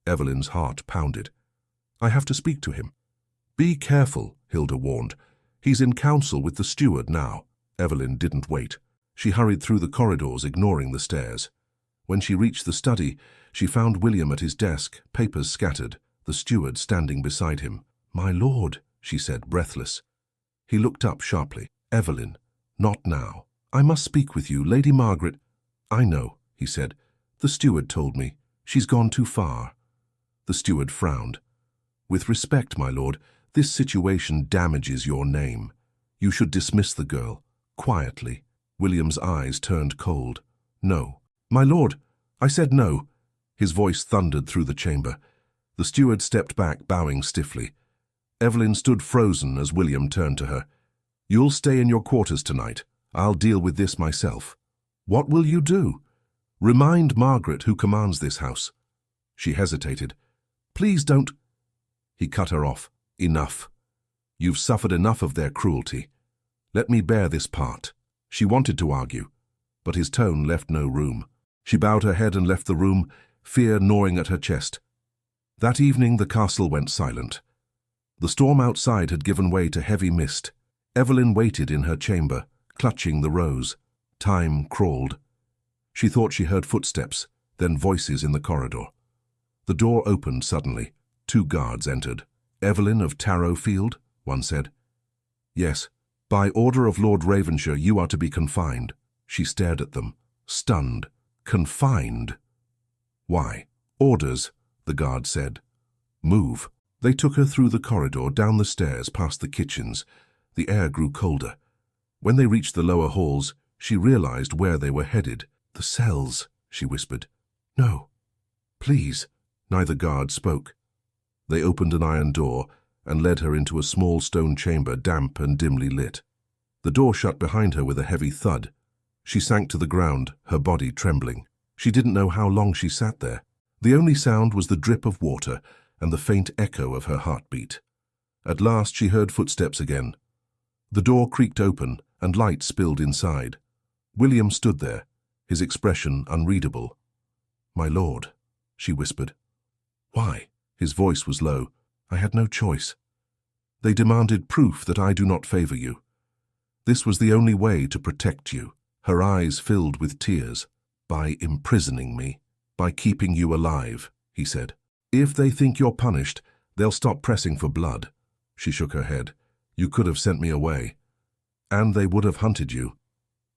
Evelyn's heart pounded. I have to speak to him. Be careful, Hilda warned. He's in council with the steward now. Evelyn didn't wait. She hurried through the corridors, ignoring the stairs. When she reached the study, she found William at his desk, papers scattered, the steward standing beside him. My lord, she said, breathless. He looked up sharply. Evelyn, not now. I must speak with you, Lady Margaret. I know, he said. The steward told me. She's gone too far. The steward frowned. With respect, my lord, this situation damages your name. You should dismiss the girl, quietly. William's eyes turned cold. No. My lord, I said no. His voice thundered through the chamber. The steward stepped back, bowing stiffly. Evelyn stood frozen as William turned to her. You'll stay in your quarters tonight. I'll deal with this myself. What will you do? Remind Margaret who commands this house. She hesitated. Please don't. He cut her off. Enough. You've suffered enough of their cruelty. Let me bear this part. She wanted to argue, but his tone left no room. She bowed her head and left the room, fear gnawing at her chest. That evening the castle went silent. The storm outside had given way to heavy mist. Evelyn waited in her chamber, clutching the rose. Time crawled. She thought she heard footsteps, then voices in the corridor. The door opened suddenly. 2 guards entered. Evelyn of Tarrowfield, one said. Yes, by order of Lord Ravenshire you are to be confined. She stared at them, stunned. Confined? Why? Orders, the guard said. Move. They took her through the corridor, down the stairs, past the kitchens. The air grew colder. When they reached the lower halls, she realized where they were headed. The cells, she whispered. No. Please. Neither guard spoke. They opened an iron door and led her into a small stone chamber, damp and dimly lit. The door shut behind her with a heavy thud. She sank to the ground, her body trembling. She didn't know how long she sat there. The only sound was the drip of water and the faint echo of her heartbeat. At last she heard footsteps again. The door creaked open and light spilled inside. William stood there, his expression unreadable. My lord, she whispered. Why? His voice was low. I had no choice. They demanded proof that I do not favor you. This was the only way to protect you." Her eyes filled with tears. "By imprisoning me, by keeping you alive," he said. "If they think you're punished, they'll stop pressing for blood." She shook her head. "You could have sent me away. And they would have hunted you.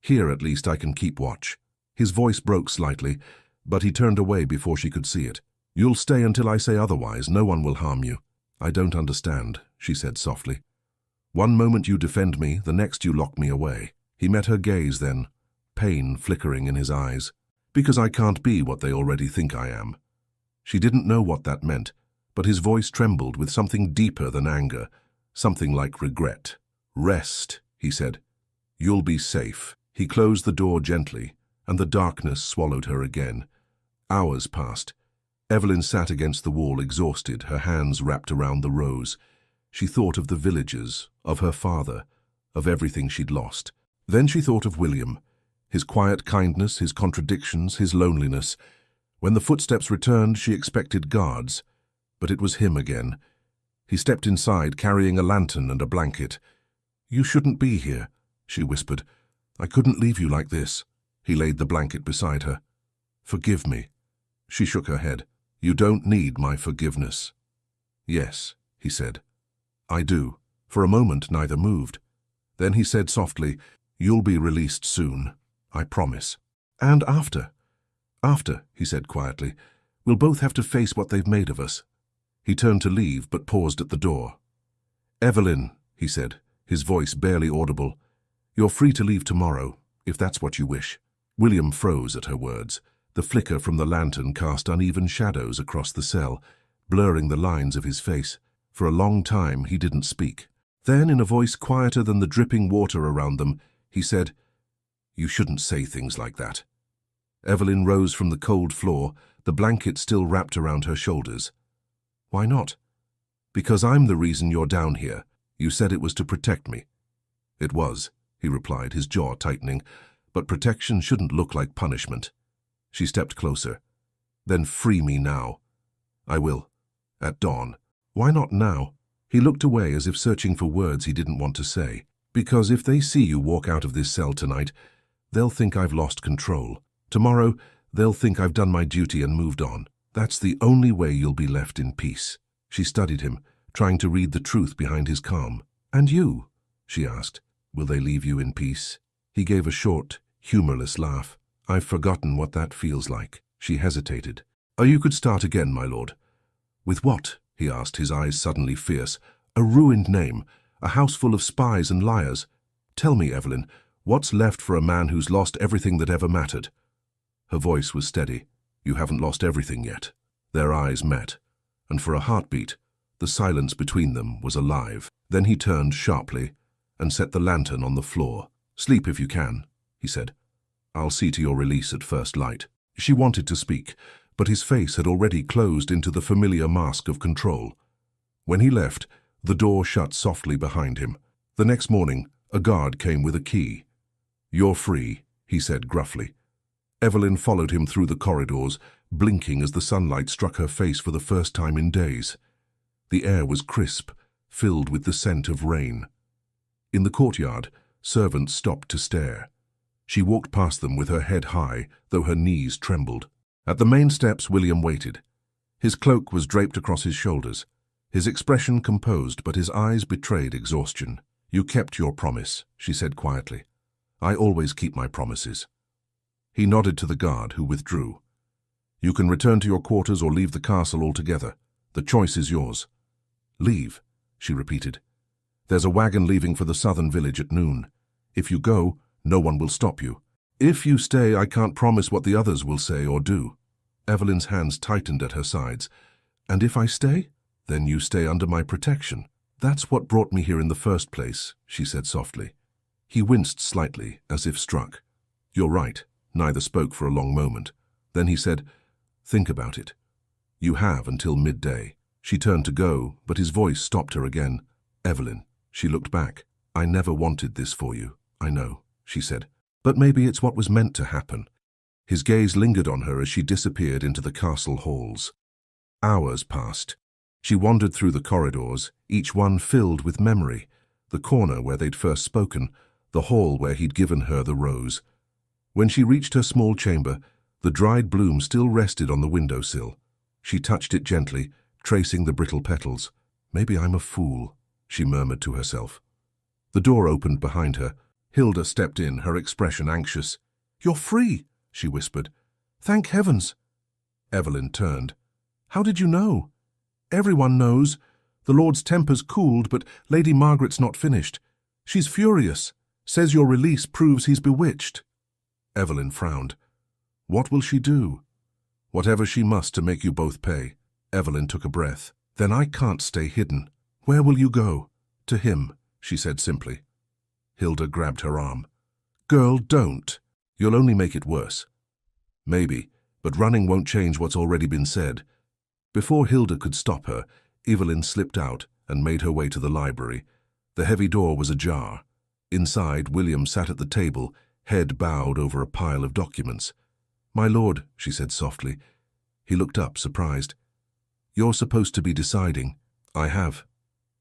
Here at least I can keep watch." His voice broke slightly, but he turned away before she could see it. "You'll stay until I say otherwise. No one will harm you." "I don't understand," she said softly. "One moment you defend me, the next you lock me away." He met her gaze then, pain flickering in his eyes. "Because I can't be what they already think I am." She didn't know what that meant, but his voice trembled with something deeper than anger, something like regret. "Rest," he said. "You'll be safe." He closed the door gently, and the darkness swallowed her again. Hours passed. Evelyn sat against the wall, exhausted, her hands wrapped around the rose. She thought of the villagers, of her father, of everything she'd lost. Then she thought of William, his quiet kindness, his contradictions, his loneliness. When the footsteps returned, she expected guards, but it was him again. He stepped inside, carrying a lantern and a blanket. "You shouldn't be here," she whispered. "I couldn't leave you like this." He laid the blanket beside her. "Forgive me." She shook her head. "You don't need my forgiveness." "Yes," he said. "I do." For a moment, neither moved. Then he said softly, "You'll be released soon. I promise." "And after?" "After," he said quietly, "we'll both have to face what they've made of us." He turned to leave, but paused at the door. "Evelyn," he said, his voice barely audible, "you're free to leave tomorrow, if that's what you wish." William froze at her words. The flicker from the lantern cast uneven shadows across the cell, blurring the lines of his face. For a long time he didn't speak. Then, in a voice quieter than the dripping water around them, he said, "You shouldn't say things like that." Evelyn rose from the cold floor, the blanket still wrapped around her shoulders. "Why not?" "Because I'm the reason you're down here. You said it was to protect me." "It was," he replied, his jaw tightening, "but protection shouldn't look like punishment." She stepped closer. "Then free me now." "I will. At dawn." "Why not now?" He looked away as if searching for words he didn't want to say. "Because if they see you walk out of this cell tonight, they'll think I've lost control. Tomorrow, they'll think I've done my duty and moved on. That's the only way you'll be left in peace." She studied him, trying to read the truth behind his calm. "And you?" she asked. "Will they leave you in peace?" He gave a short, humorless laugh. "I've forgotten what that feels like." She hesitated. "Oh, you could start again, my lord." "With what?" he asked, his eyes suddenly fierce. "A ruined name, a house full of spies and liars. Tell me, Evelyn, what's left for a man who's lost everything that ever mattered?" Her voice was steady. "You haven't lost everything yet." Their eyes met, and for a heartbeat, the silence between them was alive. Then he turned sharply and set the lantern on the floor. "Sleep if you can," he said. "I'll see to your release at first light." She wanted to speak, but his face had already closed into the familiar mask of control. When he left, the door shut softly behind him. The next morning, a guard came with a key. "You're free," he said gruffly. Evelyn followed him through the corridors, blinking as the sunlight struck her face for the first time in days. The air was crisp, filled with the scent of rain. In the courtyard, servants stopped to stare. She walked past them with her head high, though her knees trembled. At the main steps, William waited. His cloak was draped across his shoulders. His expression composed, but his eyes betrayed exhaustion. "You kept your promise," she said quietly. "I always keep my promises." He nodded to the guard, who withdrew. "You can return to your quarters or leave the castle altogether. The choice is yours." "Leave," she repeated. "There's a wagon leaving for the southern village at noon. If you go, no one will stop you. If you stay, I can't promise what the others will say or do." Evelyn's hands tightened at her sides. "And if I stay? Then you stay under my protection." "That's what brought me here in the first place," she said softly. He winced slightly, as if struck. "You're right." Neither spoke for a long moment. Then he said, "Think about it. You have until midday." She turned to go, but his voice stopped her again. "Evelyn." She looked back. "I never wanted this for you. I know," she said. "But maybe it's what was meant to happen." His gaze lingered on her as she disappeared into the castle halls. Hours passed. She wandered through the corridors, each one filled with memory. The corner where they'd first spoken, the hall where he'd given her the rose. When she reached her small chamber, the dried bloom still rested on the windowsill. She touched it gently, tracing the brittle petals. "Maybe I'm a fool," she murmured to herself. The door opened behind her. Hilda stepped in, her expression anxious. "You're free," she whispered. "Thank heavens." Evelyn turned. "How did you know?" "Everyone knows. The Lord's temper's cooled, but Lady Margaret's not finished. She's furious. Says your release proves he's bewitched." Evelyn frowned. "What will she do?" "Whatever she must to make you both pay." Evelyn took a breath. "Then I can't stay hidden. Where will you go?" "To him," she said simply. Hilda grabbed her arm. "Girl, don't. You'll only make it worse." "Maybe, but running won't change what's already been said." Before Hilda could stop her, Evelyn slipped out and made her way to the library. The heavy door was ajar. Inside, William sat at the table, head bowed over a pile of documents. "My lord," she said softly. He looked up, surprised. "You're supposed to be deciding." "I have."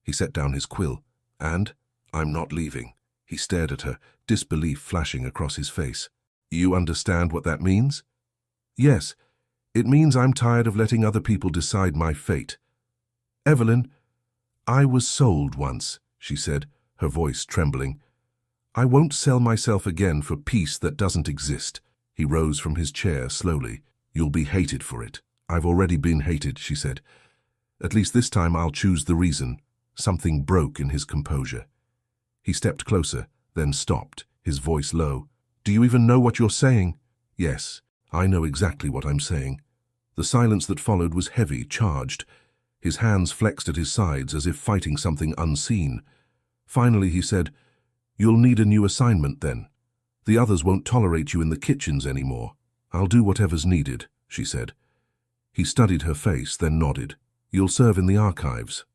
He set down his quill. "And? I'm not leaving." He stared at her, disbelief flashing across his face. "You understand what that means?" "Yes. It means I'm tired of letting other people decide my fate." "Evelyn, I was sold once," she said, her voice trembling. "I won't sell myself again for peace that doesn't exist." He rose from his chair slowly. "You'll be hated for it." "I've already been hated," she said. "At least this time I'll choose the reason." Something broke in his composure. He stepped closer, then stopped, his voice low. "Do you even know what you're saying?" "Yes, I know exactly what I'm saying." The silence that followed was heavy, charged. His hands flexed at his sides as if fighting something unseen. Finally he said, "You'll need a new assignment then. The others won't tolerate you in the kitchens anymore." "I'll do whatever's needed," she said. He studied her face, then nodded. "You'll serve in the archives.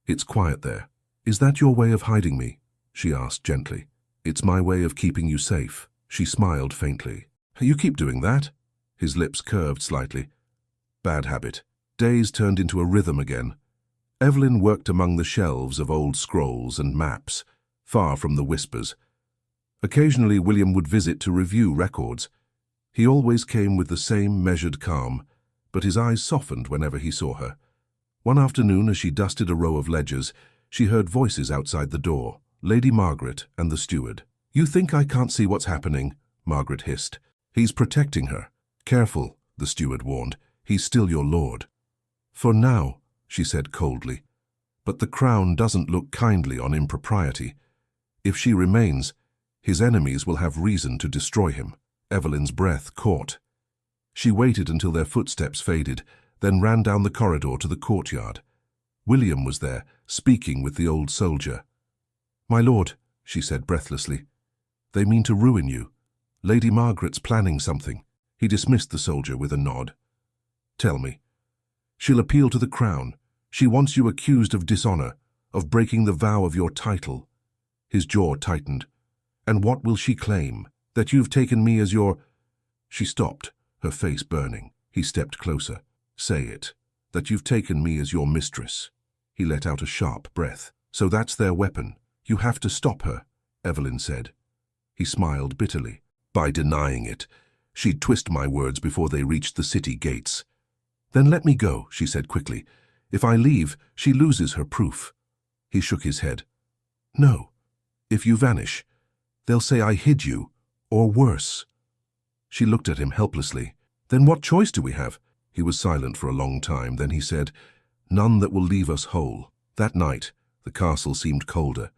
It's quiet there." "Is that your way of hiding me?" she asked gently. "It's my way of keeping you safe." She smiled faintly. "You keep doing that?" His lips curved slightly. "Bad habit." Days turned into a rhythm again. Evelyn worked among the shelves of old scrolls and maps, far from the whispers. Occasionally William would visit to review records. He always came with the same measured calm, but his eyes softened whenever he saw her. One afternoon, as she dusted a row of ledgers, she heard voices outside the door, Lady Margaret and the steward. "You think I can't see what's happening?" Margaret hissed. "He's protecting her." "Careful," the steward warned. "He's still your lord." "For now," she said coldly. "But the crown doesn't look kindly on impropriety. If she remains, his enemies will have reason to destroy him." Evelyn's breath caught. She waited until their footsteps faded, then ran down the corridor to the courtyard. William was there, speaking with the old soldier. "My lord," she said breathlessly, "they mean to ruin you. Lady Margaret's planning something." He dismissed the soldier with a nod. "Tell me." "She'll appeal to the crown. She wants you accused of dishonor, of breaking the vow of your title." His jaw tightened. "And what will she claim? That you've taken me as your—" She stopped, her face burning. He stepped closer. "Say it. That you've taken me as your mistress." He let out a sharp breath. "So that's their weapon. You have to stop her," Evelyn said. He smiled bitterly. "By denying it. She'd twist my words before they reached the city gates." "Then let me go," she said quickly. "If I leave, she loses her proof." He shook his head. "No. If you vanish, they'll say I hid you, or worse." She looked at him helplessly. "Then what choice do we have?" He was silent for a long time. Then he said, "None that will leave us whole." That night, the castle seemed colder.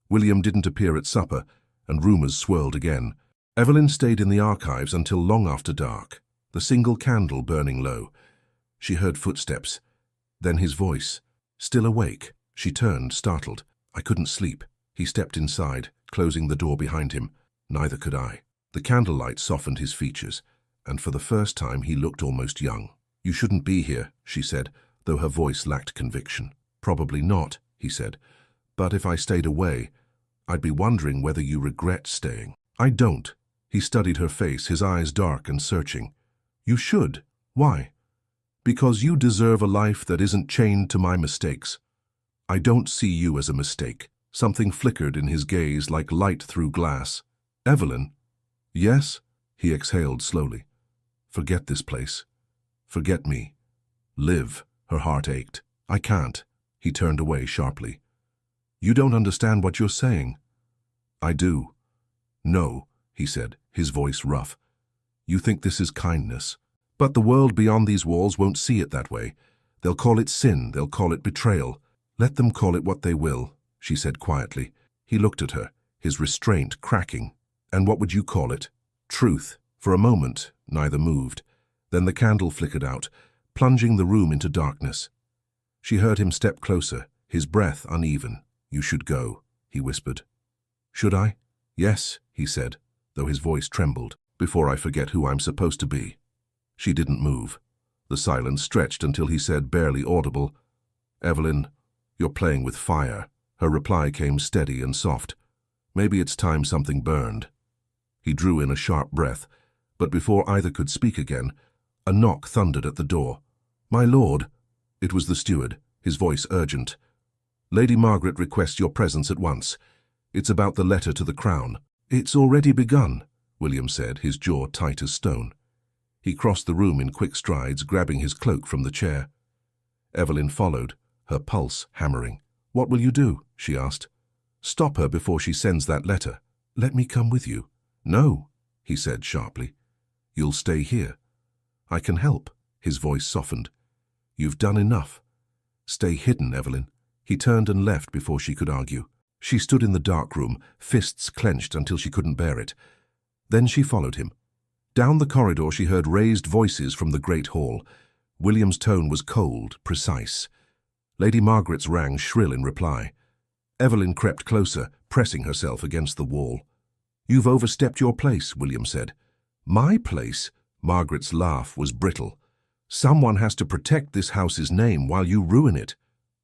William didn't appear at supper, and rumors swirled again. Evelyn stayed in the archives until long after dark, the single candle burning low. She heard footsteps, then his voice. "Still awake?" She turned, startled. "I couldn't sleep." He stepped inside, closing the door behind him. Neither could I. The candlelight softened his features, and for the first time he looked almost young. "You shouldn't be here," she said, though her voice lacked conviction. "Probably not," he said. "But if I stayed away, I'd be wondering whether you regret staying." "I don't." He studied her face, his eyes dark and searching. "You should. Why?" Because you deserve a life that isn't chained to my mistakes. I don't see you as a mistake. Something flickered in his gaze like light through glass. Evelyn? Yes? He exhaled slowly. Forget this place. Forget me. Live. Her heart ached. I can't. He turned away sharply. You don't understand what you're saying. I do. No, he said, his voice rough. You think this is kindness. But the world beyond these walls won't see it that way. They'll call it sin, they'll call it betrayal. Let them call it what they will, she said quietly. He looked at her, his restraint cracking. And what would you call it? Truth. For a moment, neither moved. Then the candle flickered out, plunging the room into darkness. She heard him step closer, his breath uneven. You should go, he whispered. Should I? Yes, he said, though his voice trembled, before I forget who I'm supposed to be. She didn't move. The silence stretched until he said, barely audible, Evelyn, you're playing with fire. Her reply came steady and soft. Maybe it's time something burned. He drew in a sharp breath, but before either could speak again, a knock thundered at the door. My lord. It was the steward, his voice urgent. Lady Margaret requests your presence at once. It's about the letter to the Crown. It's already begun, William said, his jaw tight as stone. He crossed the room in quick strides, grabbing his cloak from the chair. Evelyn followed, her pulse hammering. What will you do? She asked. Stop her before she sends that letter. Let me come with you. No, he said sharply. You'll stay here. I can help, his voice softened. You've done enough. Stay hidden, Evelyn. He turned and left before she could argue. She stood in the dark room, fists clenched until she couldn't bear it. Then she followed him. Down the corridor she heard raised voices from the great hall. William's tone was cold, precise. Lady Margaret's rang shrill in reply. Evelyn crept closer, pressing herself against the wall. You've overstepped your place, William said. My place? Margaret's laugh was brittle. Someone has to protect this house's name while you ruin it.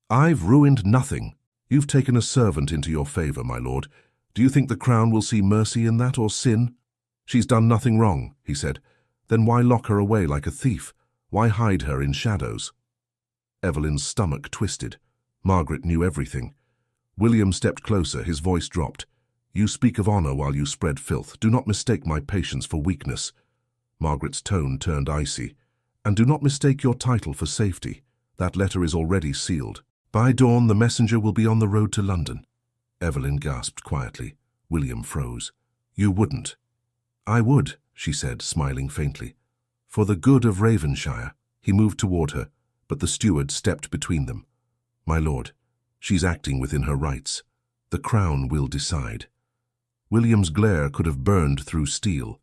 I've ruined nothing. You've taken a servant into your favor, my lord. Do you think the Crown will see mercy in that or sin? She's done nothing wrong, he said. Then why lock her away like a thief? Why hide her in shadows? Evelyn's stomach twisted. Margaret knew everything. William stepped closer, his voice dropped. You speak of honor while you spread filth. Do not mistake my patience for weakness. Margaret's tone turned icy. And do not mistake your title for safety. That letter is already sealed. By dawn, the messenger will be on the road to London. Evelyn gasped quietly. William froze. You wouldn't. I would, she said, smiling faintly. For the good of Ravenshire. He moved toward her, but the steward stepped between them. My lord, she's acting within her rights. The Crown will decide. William's glare could have burned through steel.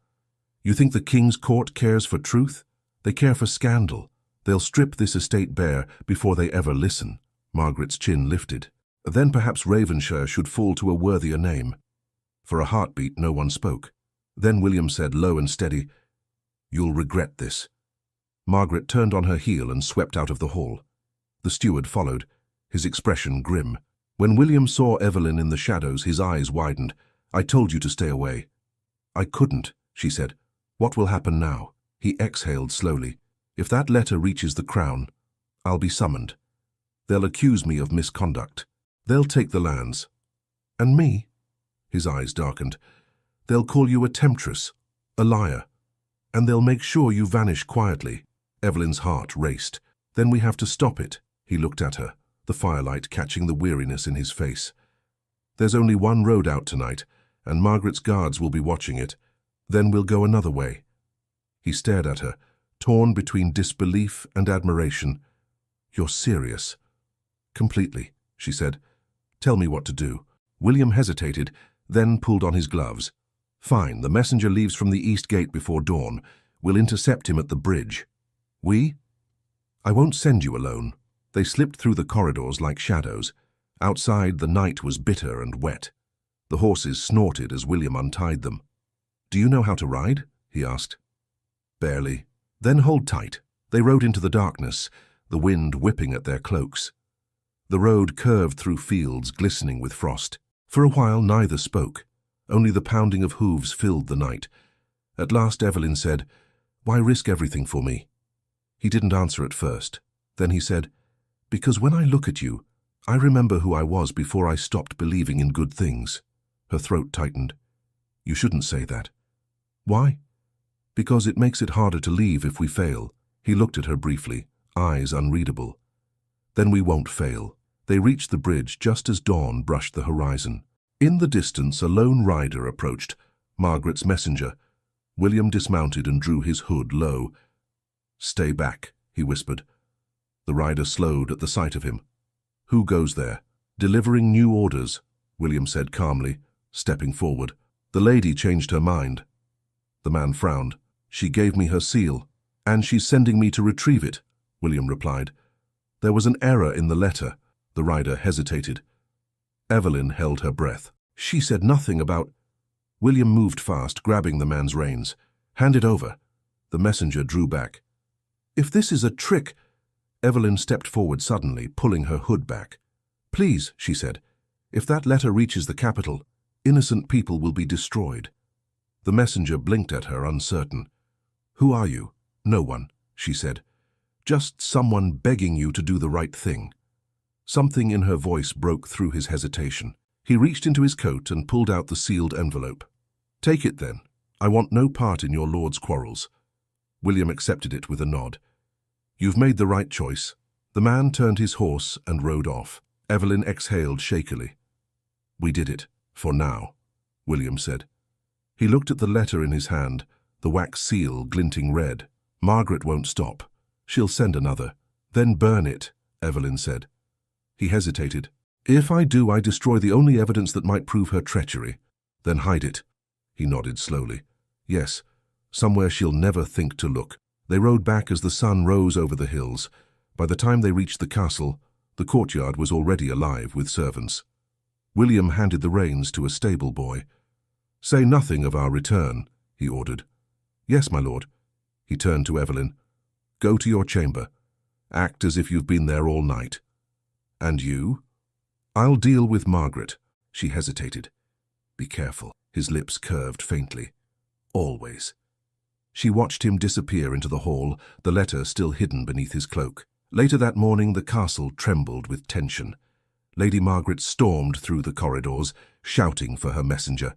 You think the King's court cares for truth? They care for scandal. They'll strip this estate bare before they ever listen. Margaret's chin lifted. Then perhaps Ravenshire should fall to a worthier name. For a heartbeat, no one spoke. Then William said, low and steady, You'll regret this. Margaret turned on her heel and swept out of the hall. The steward followed, his expression grim. When William saw Evelyn in the shadows, his eyes widened. I told you to stay away. I couldn't, she said. What will happen now? He exhaled slowly. If that letter reaches the Crown, I'll be summoned. They'll accuse me of misconduct. They'll take the lands. And me? His eyes darkened. They'll call you a temptress, a liar. And they'll make sure you vanish quietly. Evelyn's heart raced. Then we have to stop it. He looked at her, the firelight catching the weariness in his face. There's only one road out tonight, and Margaret's guards will be watching it. Then we'll go another way. He stared at her, torn between disbelief and admiration. You're serious. Completely, she said. Tell me what to do. William hesitated, then pulled on his gloves. Fine, the messenger leaves from the east gate before dawn. We'll intercept him at the bridge. We? I won't send you alone. They slipped through the corridors like shadows. Outside, the night was bitter and wet. The horses snorted as William untied them. Do you know how to ride? He asked. Barely. Then hold tight. They rode into the darkness, the wind whipping at their cloaks. The road curved through fields glistening with frost. For a while neither spoke. Only the pounding of hooves filled the night. At last Evelyn said, Why risk everything for me? He didn't answer at first. Then he said, "Because when I look at you, I remember who I was before I stopped believing in good things." Her throat tightened. "You shouldn't say that." "Why?" "Because it makes it harder to leave if we fail." He looked at her briefly, eyes unreadable. "Then we won't fail." They reached the bridge just as dawn brushed the horizon. In the distance, a lone rider approached, Margaret's messenger. William dismounted and drew his hood low. "Stay back," he whispered. The rider slowed at the sight of him. "Who goes there?" "Delivering new orders," William said calmly, stepping forward. "The lady changed her mind." The man frowned. "She gave me her seal, and she's sending me to retrieve it," William replied. "There was an error in the letter." The rider hesitated. Evelyn held her breath. "She said nothing about—" William moved fast, grabbing the man's reins. "Hand it over." The messenger drew back. "If this is a trick—" Evelyn stepped forward suddenly, pulling her hood back. "Please," she said, "if that letter reaches the capital, innocent people will be destroyed." The messenger blinked at her, uncertain. "Who are you?" "No one," she said. "Just someone begging you to do the right thing." Something in her voice broke through his hesitation. He reached into his coat and pulled out the sealed envelope. "Take it then. I want no part in your lord's quarrels." William accepted it with a nod. "You've made the right choice." The man turned his horse and rode off. Evelyn exhaled shakily. "We did it, for now," William said. He looked at the letter in his hand, the wax seal glinting red. "Margaret won't stop. She'll send another." "Then burn it," Evelyn said. He hesitated. "If I do, I destroy the only evidence that might prove her treachery." "Then hide it." He nodded slowly. "Yes, somewhere she'll never think to look." They rode back as the sun rose over the hills. By the time they reached the castle, the courtyard was already alive with servants. William handed the reins to a stable boy. "Say nothing of our return," he ordered. "Yes, my lord." He turned to Evelyn. "Go to your chamber. Act as if you've been there all night." "And you?" "I'll deal with Margaret." She hesitated. "Be careful." His lips curved faintly. "Always." She watched him disappear into the hall, the letter still hidden beneath his cloak. Later that morning, the castle trembled with tension. Lady Margaret stormed through the corridors, shouting for her messenger.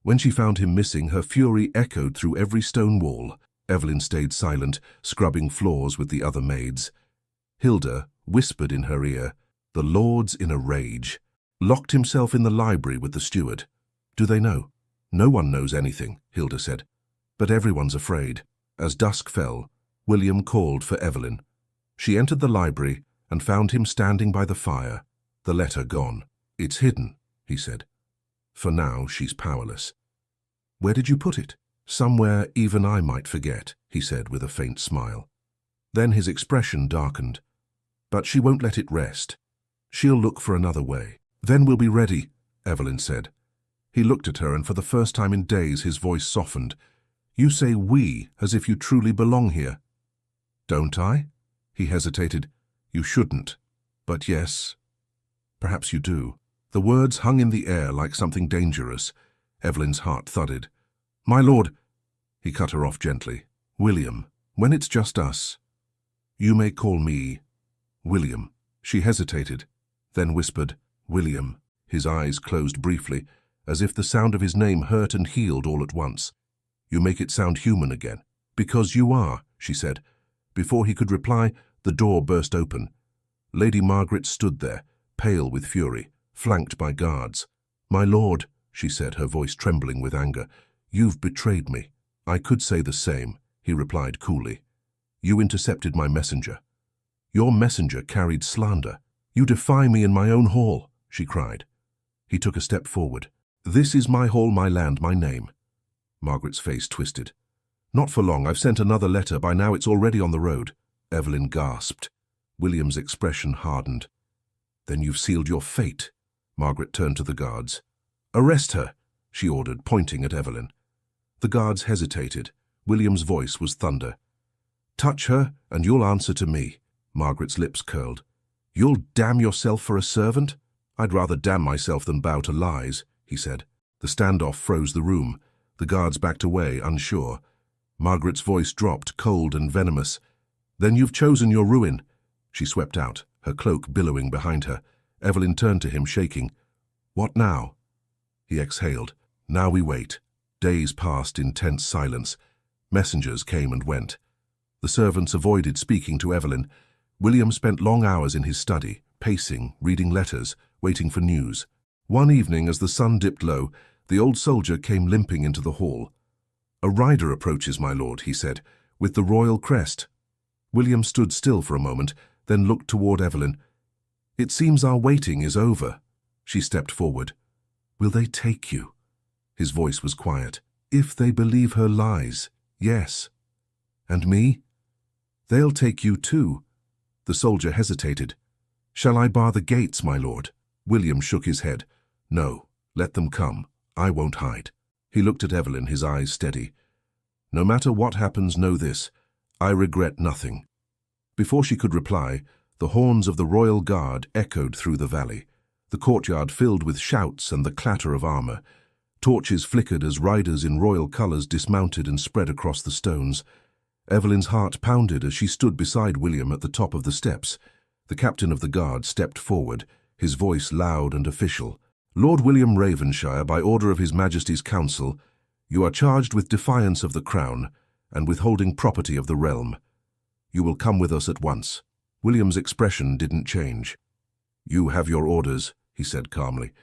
When she found him missing, her fury echoed through every stone wall. Evelyn stayed silent, scrubbing floors with the other maids. Hilda whispered in her ear, "The lord's in a rage." Locked himself in the library with the steward. "Do they know?" "No one knows anything," Hilda said. "But everyone's afraid." As dusk fell, William called for Evelyn. She entered the library and found him standing by the fire, the letter gone. "It's hidden," he said. "For now, she's powerless." "Where did you put it?" "Somewhere even I might forget," he said with a faint smile. Then his expression darkened. "But she won't let it rest. She'll look for another way." "Then we'll be ready," Evelyn said. He looked at her, and for the first time in days his voice softened. "You say we, as if you truly belong here." "Don't I?" He hesitated. "You shouldn't. But yes, perhaps you do." The words hung in the air like something dangerous. Evelyn's heart thudded. "My lord—" He cut her off gently. "William, when it's just us, you may call me William." She hesitated, then whispered, "William." His eyes closed briefly, as if the sound of his name hurt and healed all at once. "You make it sound human again." "Because you are," she said. Before he could reply, the door burst open. Lady Margaret stood there, pale with fury, flanked by guards. "My lord," she said, her voice trembling with anger, "you've betrayed me." "I could say the same," he replied coolly. "You intercepted my messenger. Your messenger carried slander. You defy me in my own hall," she cried. He took a step forward. "This is my hall, my land, my name." Margaret's face twisted. "Not for long. I've sent another letter. By now it's already on the road." Evelyn gasped. William's expression hardened. "Then you've sealed your fate." Margaret turned to the guards. "Arrest her," she ordered, pointing at Evelyn. The guards hesitated. William's voice was thunder. "Touch her, and you'll answer to me." Margaret's lips curled. "You'll damn yourself for a servant?" "I'd rather damn myself than bow to lies," he said. The standoff froze the room. The guards backed away, unsure. Margaret's voice dropped, cold and venomous. Then you've chosen your ruin. She swept out, her cloak billowing behind her. Evelyn turned to him, shaking. What now? He exhaled. Now we wait. Days passed in tense silence. Messengers came and went. The servants avoided speaking to Evelyn. William spent long hours in his study, pacing, reading letters, waiting for news. One evening, as the sun dipped low, the old soldier came limping into the hall. "A rider approaches, my lord," he said, "with the royal crest." William stood still for a moment, then looked toward Evelyn. "It seems our waiting is over." She stepped forward. "Will they take you?" His voice was quiet. "If they believe her lies, yes." "And me?" "They'll take you too." The soldier hesitated. "Shall I bar the gates, my lord?" William shook his head. "No, let them come. I won't hide." He looked at Evelyn, his eyes steady. "No matter what happens, know this. I regret nothing." Before she could reply, the horns of the royal guard echoed through the valley. The courtyard filled with shouts and the clatter of armor. Torches flickered as riders in royal colors dismounted and spread across the stones. Evelyn's heart pounded as she stood beside William at the top of the steps. The captain of the guard stepped forward, his voice loud and official. "Lord William Ravenshire, by order of His Majesty's Council, you are charged with defiance of the crown and withholding property of the realm. You will come with us at once." William's expression didn't change. "You have your orders," he said calmly,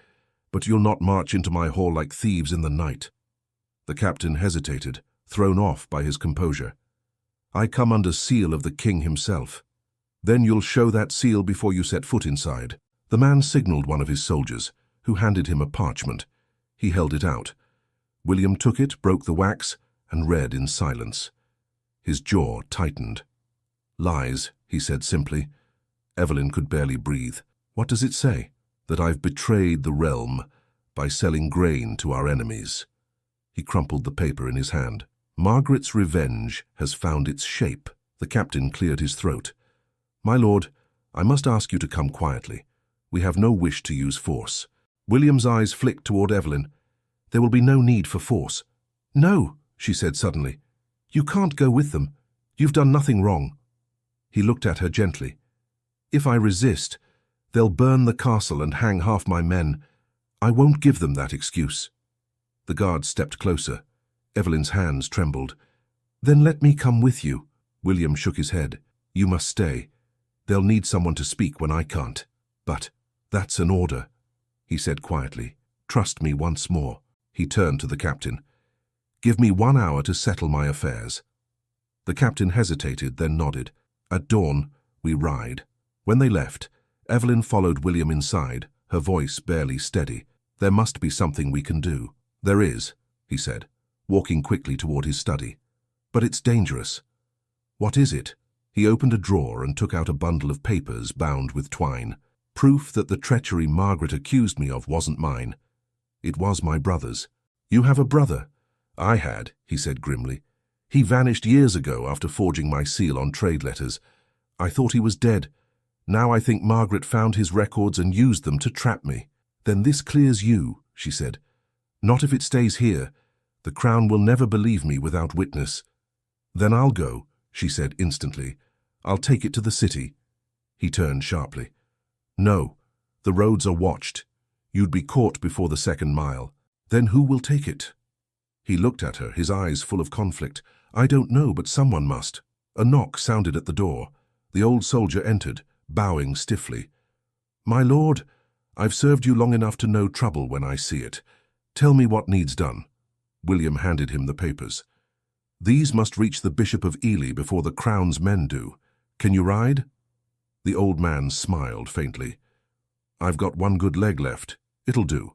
"but you'll not march into my hall like thieves in the night." The captain hesitated, thrown off by his composure. "I come under seal of the king himself." "Then you'll show that seal before you set foot inside." The man signaled one of his soldiers, who handed him a parchment. He held it out. William took it, broke the wax, and read in silence. His jaw tightened. "Lies," he said simply. Evelyn could barely breathe. "What does it say?" "That I've betrayed the realm by selling grain to our enemies." He crumpled the paper in his hand. "Margaret's revenge has found its shape." The captain cleared his throat. "My lord, I must ask you to come quietly. We have no wish to use force." William's eyes flicked toward Evelyn. "There will be no need for force." "No," she said suddenly. "You can't go with them. You've done nothing wrong." He looked at her gently. "If I resist, they'll burn the castle and hang half my men. I won't give them that excuse." The guard stepped closer. Evelyn's hands trembled. "Then let me come with you." William shook his head. "You must stay. They'll need someone to speak when I can't." "But that's an order," he said quietly. "Trust me once more." He turned to the captain. "Give me 1 hour to settle my affairs." The captain hesitated, then nodded. "At dawn, we ride." When they left, Evelyn followed William inside, her voice barely steady. "There must be something we can do." "There is," he said, walking quickly toward his study. "But it's dangerous." "What is it?" He opened a drawer and took out a bundle of papers bound with twine. "Proof that the treachery Margaret accused me of wasn't mine. It was my brother's." "You have a brother?" "I had," he said grimly. "He vanished years ago after forging my seal on trade letters. I thought he was dead. Now I think Margaret found his records and used them to trap me." "Then this clears you," she said. "Not if it stays here. The crown will never believe me without witness." "Then I'll go," she said instantly. "I'll take it to the city." He turned sharply. "No, the roads are watched. You'd be caught before the 2nd mile. Then who will take it?" He looked at her, his eyes full of conflict. "I don't know, but someone must." A knock sounded at the door. The old soldier entered, bowing stiffly. "My lord, I've served you long enough to know trouble when I see it. Tell me what needs done." William handed him the papers. "These must reach the Bishop of Ely before the crown's men do. Can you ride?" The old man smiled faintly. "I've got one good leg left. It'll do."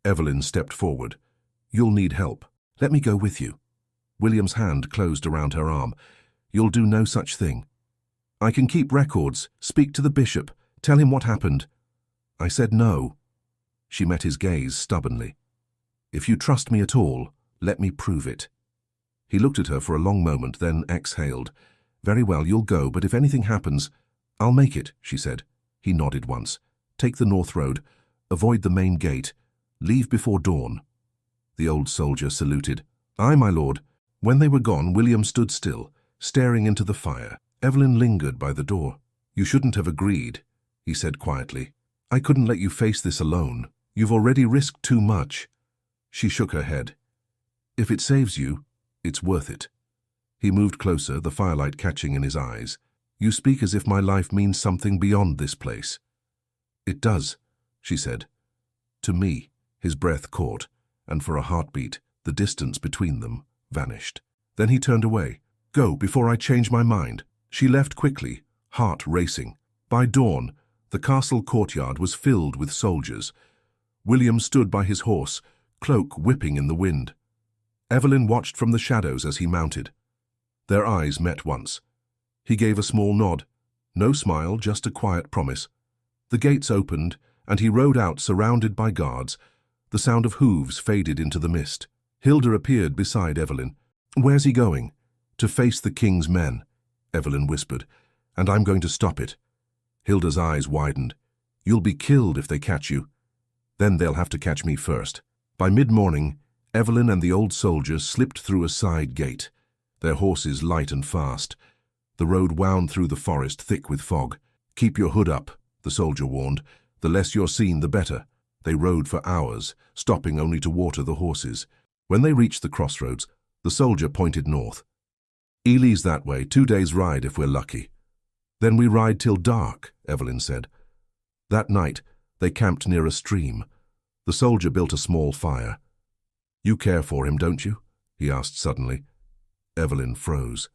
Evelyn stepped forward. "You'll need help. Let me go with you." William's hand closed around her arm. "You'll do no such thing." "I can keep records, speak to the bishop, tell him what happened." "I said no." She met his gaze stubbornly. "If you trust me at all, let me prove it." He looked at her for a long moment, then exhaled. "Very well, you'll go, but if anything happens—" "I'll make it," she said. He nodded once. "Take the north road. Avoid the main gate. Leave before dawn." The old soldier saluted. "Aye, my lord." When they were gone, William stood still, staring into the fire. Evelyn lingered by the door. "You shouldn't have agreed," he said quietly. "I couldn't let you face this alone. You've already risked too much." She shook her head. "If it saves you, it's worth it." He moved closer, the firelight catching in his eyes. "You speak as if my life means something beyond this place." "It does," she said. "To me." His breath caught, and for a heartbeat, the distance between them vanished. Then he turned away. "Go, before I change my mind." She left quickly, heart racing. By dawn, the castle courtyard was filled with soldiers. William stood by his horse, cloak whipping in the wind. Evelyn watched from the shadows as he mounted. Their eyes met once. He gave a small nod. No smile, just a quiet promise. The gates opened, and he rode out surrounded by guards. The sound of hooves faded into the mist. Hilda appeared beside Evelyn. "Where's he going?" "To face the king's men," Evelyn whispered. "And I'm going to stop it." Hilda's eyes widened. "You'll be killed if they catch you. Then they'll have to catch me first." By mid-morning, Evelyn and the old soldier slipped through a side gate, their horses light and fast. The road wound through the forest, thick with fog. "Keep your hood up," the soldier warned. "The less you're seen, the better." They rode for hours, stopping only to water the horses. When they reached the crossroads, the soldier pointed north. "Ely's that way, 2 days' ride if we're lucky." "Then we ride till dark," Evelyn said. That night, they camped near a stream. The soldier built a small fire. "You care for him, don't you?" he asked suddenly. Evelyn froze.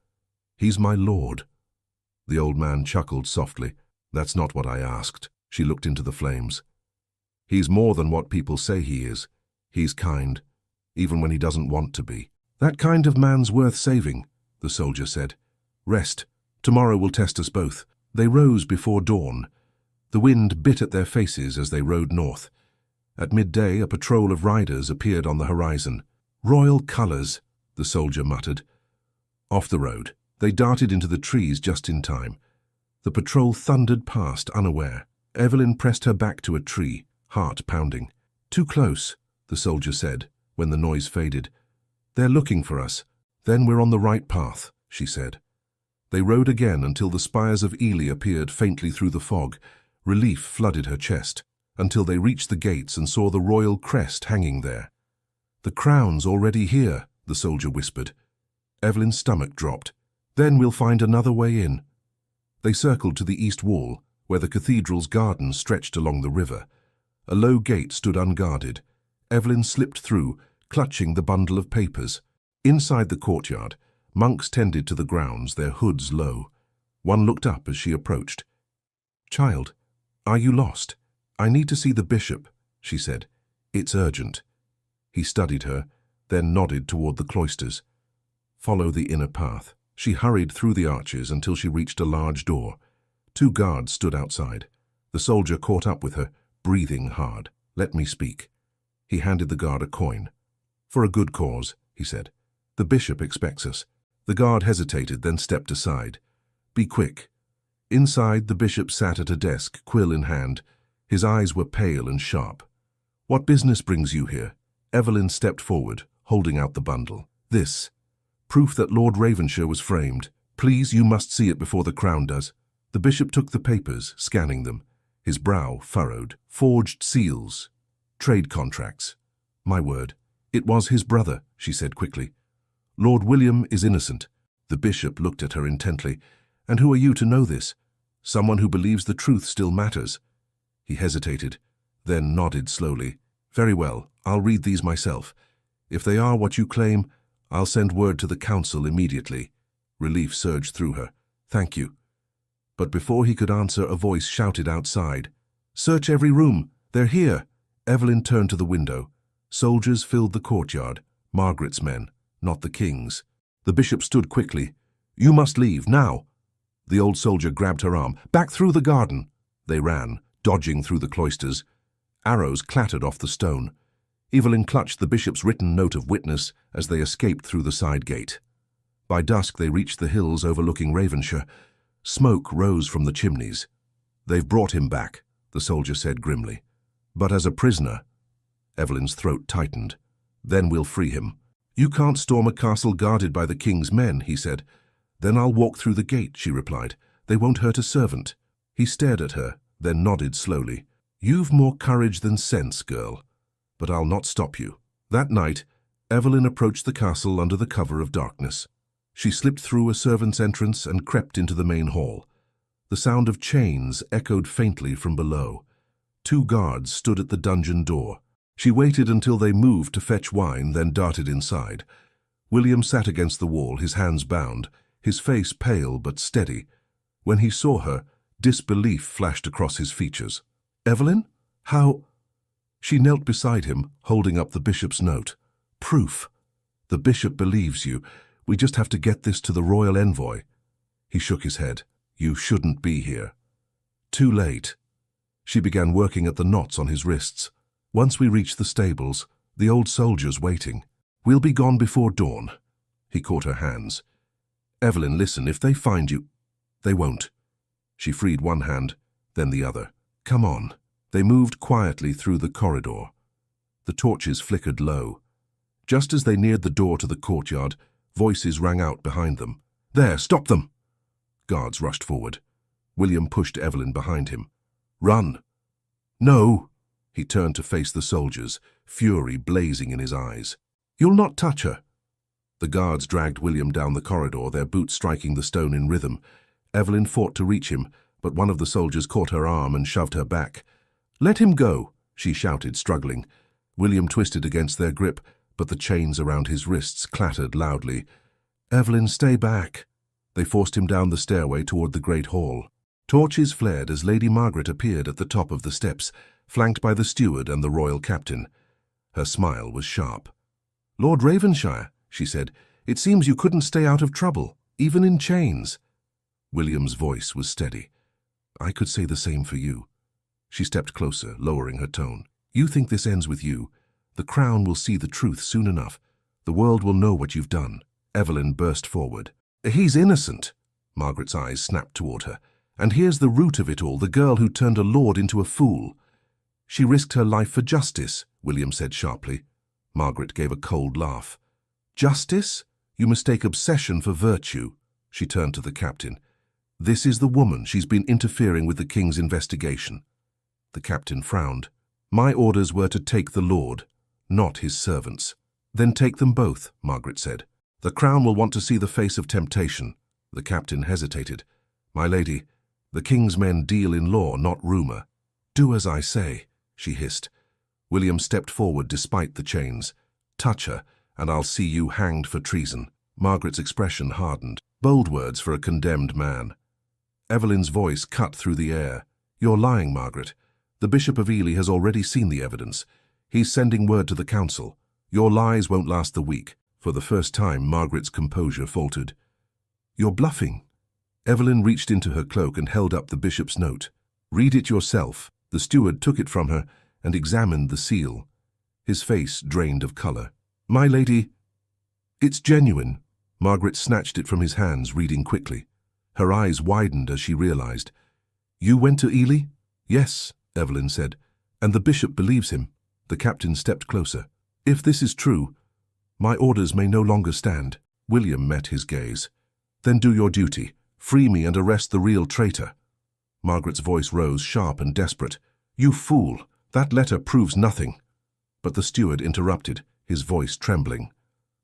"He's my lord." The old man chuckled softly. "That's not what I asked." She looked into the flames. "He's more than what people say he is. He's kind, even when he doesn't want to be." "That kind of man's worth saving," the soldier said. "Rest. Tomorrow will test us both." They rose before dawn. The wind bit at their faces as they rode north. At midday, a patrol of riders appeared on the horizon. "Royal colours," the soldier muttered. Off the road, they darted into the trees just in time. The patrol thundered past, unaware. Evelyn pressed her back to a tree, heart pounding. "Too close," the soldier said, when the noise faded. "They're looking for us." "Then we're on the right path," she said. They rode again until the spires of Ely appeared faintly through the fog. Relief flooded her chest, until they reached the gates and saw the royal crest hanging there. "The crown's already here," the soldier whispered. Evelyn's stomach dropped. "Then we'll find another way in." They circled to the east wall, where the cathedral's garden stretched along the river. A low gate stood unguarded. Evelyn slipped through, clutching the bundle of papers. Inside the courtyard, monks tended to the grounds, their hoods low. One looked up as she approached. "Child, are you lost?" "I need to see the bishop," she said. "It's urgent." He studied her, then nodded toward the cloisters. "Follow the inner path." She hurried through the arches until she reached a large door. 2 guards stood outside. The soldier caught up with her, breathing hard. "Let me speak." He handed the guard a coin. "For a good cause," he said. "The bishop expects us." The guard hesitated, then stepped aside. "Be quick." Inside, the bishop sat at a desk, quill in hand. His eyes were pale and sharp. "What business brings you here?" Evelyn stepped forward, holding out the bundle. "This. Proof that Lord Ravenshire was framed. Please, you must see it before the Crown does." The bishop took the papers, scanning them. His brow furrowed. "Forged seals. Trade contracts." "My word." "It was his brother," she said quickly. "Lord William is innocent." The bishop looked at her intently. "And who are you to know this?" "Someone who believes the truth still matters." He hesitated, then nodded slowly. "Very well, I'll read these myself. If they are what you claim, I'll send word to the council immediately." Relief surged through her. "Thank you." But before he could answer, a voice shouted outside. "Search every room! They're here!" Evelyn turned to the window. Soldiers filled the courtyard. Margaret's men, not the king's. The bishop stood quickly. "You must leave, now!" The old soldier grabbed her arm. "Back through the garden!" They ran, dodging through the cloisters. Arrows clattered off the stone. Evelyn clutched the bishop's written note of witness as they escaped through the side gate. By dusk they reached the hills overlooking Ravenshire. Smoke rose from the chimneys. "They've brought him back," the soldier said grimly. "But as a prisoner." Evelyn's throat tightened. "Then we'll free him." "You can't storm a castle guarded by the king's men," he said. Then I'll walk through the gate, she replied. They won't hurt a servant. He stared at her, then nodded slowly. You've more courage than sense, girl. But I'll not stop you. That night, Evelyn approached the castle under the cover of darkness. She slipped through a servant's entrance and crept into the main hall. The sound of chains echoed faintly from below. 2 guards stood at the dungeon door. She waited until they moved to fetch wine, then darted inside. William sat against the wall, his hands bound, his face pale but steady. When he saw her, disbelief flashed across his features. Evelyn? How? She knelt beside him, holding up the bishop's note. Proof. The bishop believes you. We just have to get this to the royal envoy. He shook his head. You shouldn't be here. Too late. She began working at the knots on his wrists. Once we reach the stables, the old soldier's waiting. We'll be gone before dawn. He caught her hands. Evelyn, listen, if they find you... They won't. She freed one hand, then the other. Come on. They moved quietly through the corridor. The torches flickered low. Just as they neared the door to the courtyard, voices rang out behind them. There, stop them! Guards rushed forward. William pushed Evelyn behind him. Run! No! He turned to face the soldiers, fury blazing in his eyes. You'll not touch her! The guards dragged William down the corridor, their boots striking the stone in rhythm. Evelyn fought to reach him, but one of the soldiers caught her arm and shoved her back. Let him go, she shouted, struggling. William twisted against their grip, but the chains around his wrists clattered loudly. Evelyn, stay back. They forced him down the stairway toward the great hall. Torches flared as Lady Margaret appeared at the top of the steps, flanked by the steward and the royal captain. Her smile was sharp. Lord Ravenshire, she said, it seems you couldn't stay out of trouble, even in chains. William's voice was steady. I could say the same for you. She stepped closer, lowering her tone. You think this ends with you. The Crown will see the truth soon enough. The world will know what you've done. Evelyn burst forward. He's innocent. Margaret's eyes snapped toward her. And here's the root of it all, the girl who turned a lord into a fool. She risked her life for justice, William said sharply. Margaret gave a cold laugh. Justice? You mistake obsession for virtue. She turned to the captain. This is the woman. She's been interfering with the king's investigation. The captain frowned. My orders were to take the lord, not his servants. Then take them both, Margaret said. The Crown will want to see the face of temptation. The captain hesitated. My lady, the king's men deal in law, not rumour. Do as I say, she hissed. William stepped forward despite the chains. Touch her, and I'll see you hanged for treason. Margaret's expression hardened. Bold words for a condemned man. Evelyn's voice cut through the air. You're lying, Margaret. The Bishop of Ely has already seen the evidence. He's sending word to the council. Your lies won't last the week. For the first time, Margaret's composure faltered. You're bluffing. Evelyn reached into her cloak and held up the bishop's note. Read it yourself. The steward took it from her and examined the seal. His face drained of colour. My lady, it's genuine. Margaret snatched it from his hands, reading quickly. Her eyes widened as she realized. You went to Ely? Yes, Evelyn said. And the bishop believes him. The captain stepped closer. If this is true, my orders may no longer stand. William met his gaze. Then do your duty. Free me and arrest the real traitor. Margaret's voice rose, sharp and desperate. You fool! That letter proves nothing. But the steward interrupted, his voice trembling.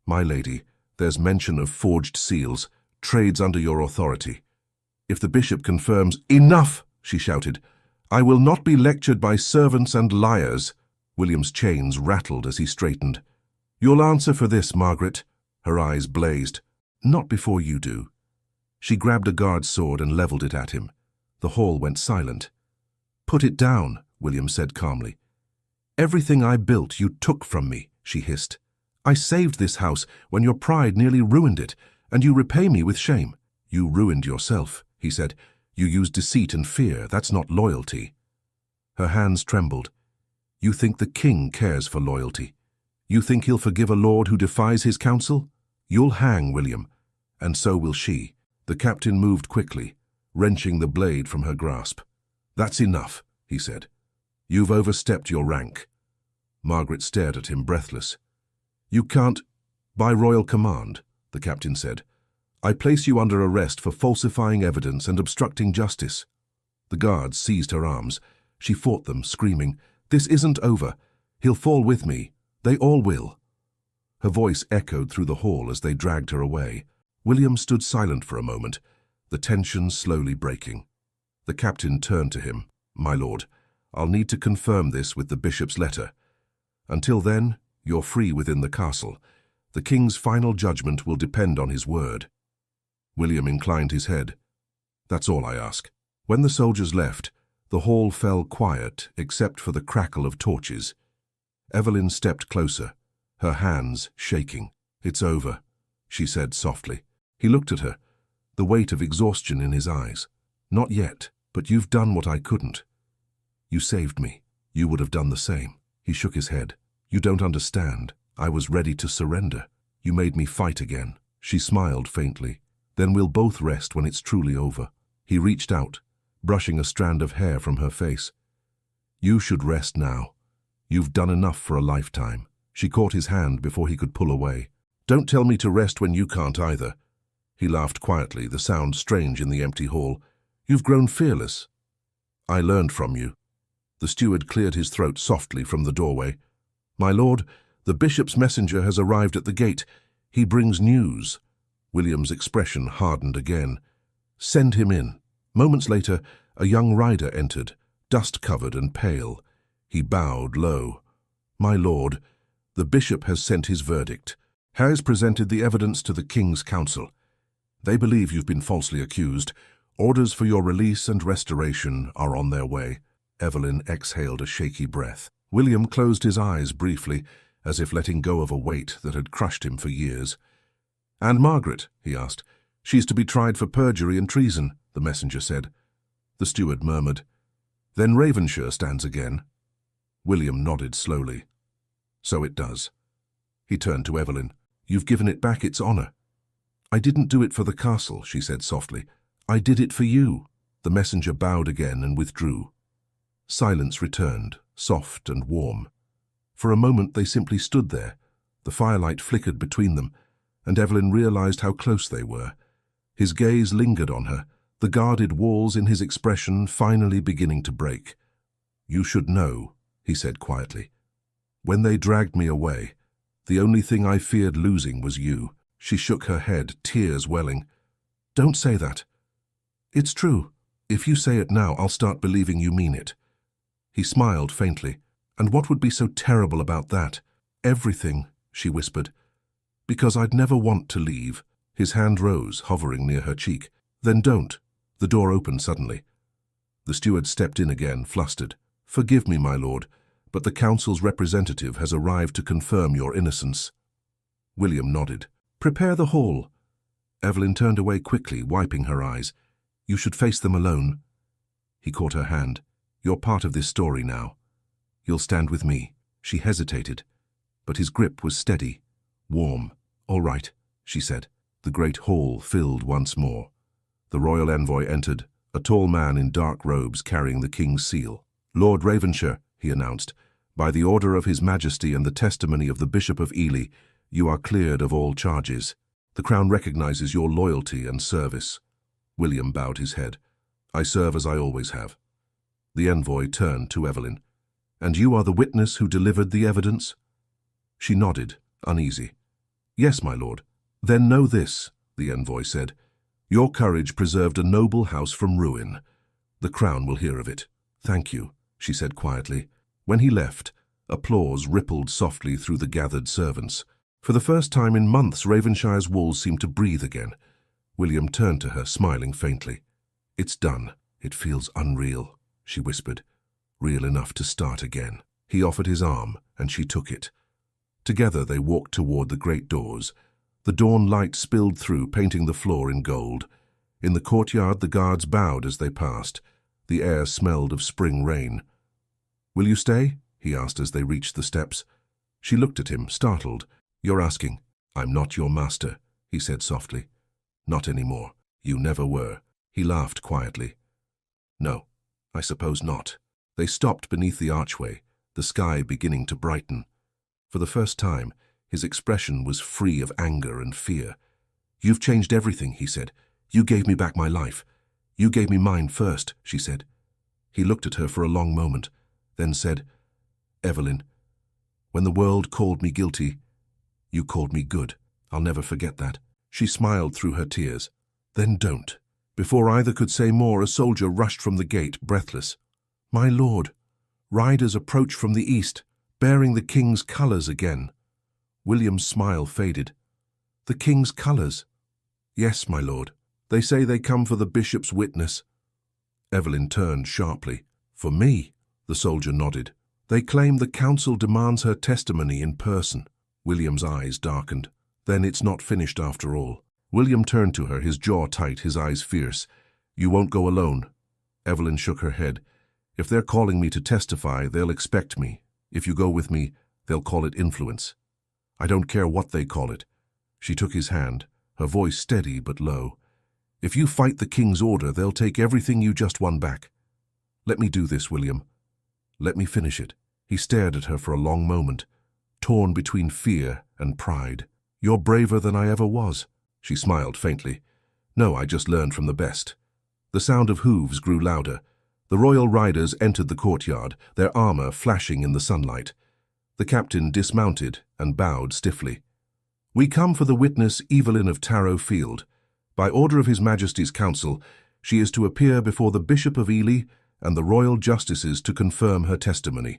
My lady, there's mention of forged seals, trades under your authority. If the bishop confirms— Enough! She shouted. I will not be lectured by servants and liars. William's chains rattled as he straightened. You'll answer for this, Margaret. Her eyes blazed. Not before you do. She grabbed a guard's sword and leveled it at him. The hall went silent. Put it down, William said calmly. Everything I built you took from me, she hissed. I saved this house when your pride nearly ruined it, and you repay me with shame. You ruined yourself, he said. You used deceit and fear. That's not loyalty. Her hands trembled. You think the king cares for loyalty? You think he'll forgive a lord who defies his counsel? You'll hang, William, and so will she. The captain moved quickly, wrenching the blade from her grasp. That's enough, he said. You've overstepped your rank. Margaret stared at him, breathless. You can't— By royal command, the captain said. I place you under arrest for falsifying evidence and obstructing justice." The guards seized her arms. She fought them, screaming, "This isn't over. He'll fall with me. They all will." Her voice echoed through the hall as they dragged her away. William stood silent for a moment, the tension slowly breaking. The captain turned to him. "My lord, I'll need to confirm this with the bishop's letter. Until then, you're free within the castle. The king's final judgment will depend on his word." William inclined his head. "That's all I ask." When the soldiers left, the hall fell quiet except for the crackle of torches. Evelyn stepped closer, her hands shaking. "It's over," she said softly. He looked at her, the weight of exhaustion in his eyes. "Not yet, but you've done what I couldn't. You saved me. You would have done the same." He shook his head. "You don't understand. I was ready to surrender. You made me fight again." She smiled faintly. "Then we'll both rest when it's truly over." He reached out, brushing a strand of hair from her face. "You should rest now. You've done enough for a lifetime." She caught his hand before he could pull away. "Don't tell me to rest when you can't either." He laughed quietly, the sound strange in the empty hall. "You've grown fearless." "I learned from you." The steward cleared his throat softly from the doorway. "My lord, the bishop's messenger has arrived at the gate. He brings news." William's expression hardened again. "Send him in." Moments later, a young rider entered, dust-covered and pale. He bowed low. "My lord, the bishop has sent his verdict. Has presented the evidence to the king's council. They believe you've been falsely accused. Orders for your release and restoration are on their way." Evelyn exhaled a shaky breath. William closed his eyes briefly, as if letting go of a weight that had crushed him for years. "And Margaret?" he asked. "She's to be tried for perjury and treason," the messenger said. The steward murmured. "Then Ravenshire stands again." William nodded slowly. "So it does." He turned to Evelyn. "You've given it back its honor." "I didn't do it for the castle," she said softly. "I did it for you." The messenger bowed again and withdrew. Silence returned, soft and warm. For a moment they simply stood there. The firelight flickered between them, and Evelyn realized how close they were. His gaze lingered on her, the guarded walls in his expression finally beginning to break. "You should know," he said quietly. "When they dragged me away, the only thing I feared losing was you." She shook her head, tears welling. "Don't say that. It's true. If you say it now, I'll start believing you mean it." He smiled faintly. "And what would be so terrible about that?" "Everything," she whispered. "Because I'd never want to leave." His hand rose, hovering near her cheek. "Then don't." The door opened suddenly. The steward stepped in again, flustered. "Forgive me, my lord, but the council's representative has arrived to confirm your innocence." William nodded. "Prepare the hall." Evelyn turned away quickly, wiping her eyes. "You should face them alone." He caught her hand. "You're part of this story now. You'll stand with me." She hesitated, but his grip was steady, warm. "All right," she said. The great hall filled once more. The royal envoy entered, a tall man in dark robes carrying the king's seal. "Lord Ravenshire," he announced, "by the order of His Majesty and the testimony of the Bishop of Ely, you are cleared of all charges. The Crown recognizes your loyalty and service." William bowed his head. "I serve as I always have." The envoy turned to Evelyn. "And you are the witness who delivered the evidence?" She nodded, uneasy. "Yes, my lord." "Then know this," the envoy said. "Your courage preserved a noble house from ruin. The Crown will hear of it." "Thank you," she said quietly. When he left, applause rippled softly through the gathered servants. For the first time in months, Ravenshire's walls seemed to breathe again. William turned to her, smiling faintly. "It's done. It feels unreal," she whispered. "Real enough to start again." He offered his arm, and she took it. Together they walked toward the great doors. The dawn light spilled through, painting the floor in gold. In the courtyard the guards bowed as they passed. The air smelled of spring rain. "Will you stay?" he asked as they reached the steps. She looked at him, startled. "You're asking." "I'm not your master," he said softly. "Not anymore. You never were." He laughed quietly. "No, I suppose not." They stopped beneath the archway, the sky beginning to brighten. For the first time, his expression was free of anger and fear. "You've changed everything," he said. "You gave me back my life." "You gave me mine first," she said. He looked at her for a long moment, then said, "Evelyn, when the world called me guilty, you called me good. I'll never forget that." She smiled through her tears. "Then don't." Before either could say more, a soldier rushed from the gate, breathless. "My lord!" Riders approached from the east, bearing the king's colours again. William's smile faded. "The king's colours?" "Yes, my lord. They say they come for the bishop's witness." Evelyn turned sharply. "For me?" The soldier nodded. "They claim the council demands her testimony in person." William's eyes darkened. "Then it's not finished after all." William turned to her, his jaw tight, his eyes fierce. "You won't go alone." Evelyn shook her head. "If they're calling me to testify, they'll expect me. If you go with me, they'll call it influence." "I don't care what they call it." She took his hand, her voice steady but low. "If you fight the king's order, they'll take everything you just won back. Let me do this, William. Let me finish it." He stared at her for a long moment, torn between fear and pride. "You're braver than I ever was." She smiled faintly. "No, I just learned from the best." The sound of hooves grew louder. The royal riders entered the courtyard, their armor flashing in the sunlight. The captain dismounted and bowed stiffly. "We come for the witness Evelyn of Tarrow Field. By order of His Majesty's Council, she is to appear before the Bishop of Ely and the royal justices to confirm her testimony."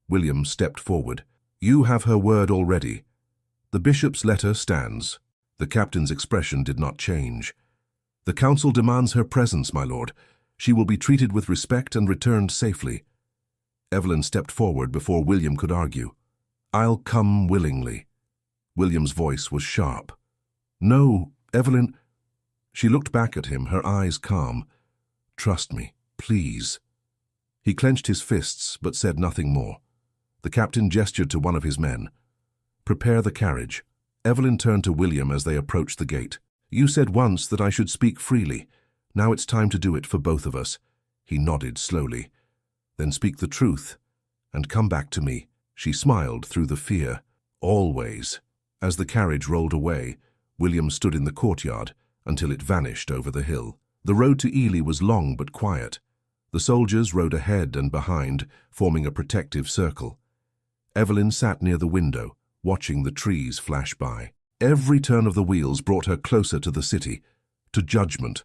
William stepped forward. "You have her word already. The bishop's letter stands." The captain's expression did not change. "The council demands her presence, my lord. She will be treated with respect and returned safely." Evelyn stepped forward before William could argue. "I'll come willingly." William's voice was sharp. "No, Evelyn." She looked back at him, her eyes calm. "Trust me, please." He clenched his fists but said nothing more. The captain gestured to one of his men. "Prepare the carriage." Evelyn turned to William as they approached the gate. "You said once that I should speak freely. Now it's time to do it for both of us." He nodded slowly. "Then speak the truth and come back to me." She smiled through the fear. "Always." As the carriage rolled away, William stood in the courtyard until it vanished over the hill. The road to Ely was long but quiet. The soldiers rode ahead and behind, forming a protective circle. Evelyn sat near the window, watching the trees flash by. Every turn of the wheels brought her closer to the city, to judgment,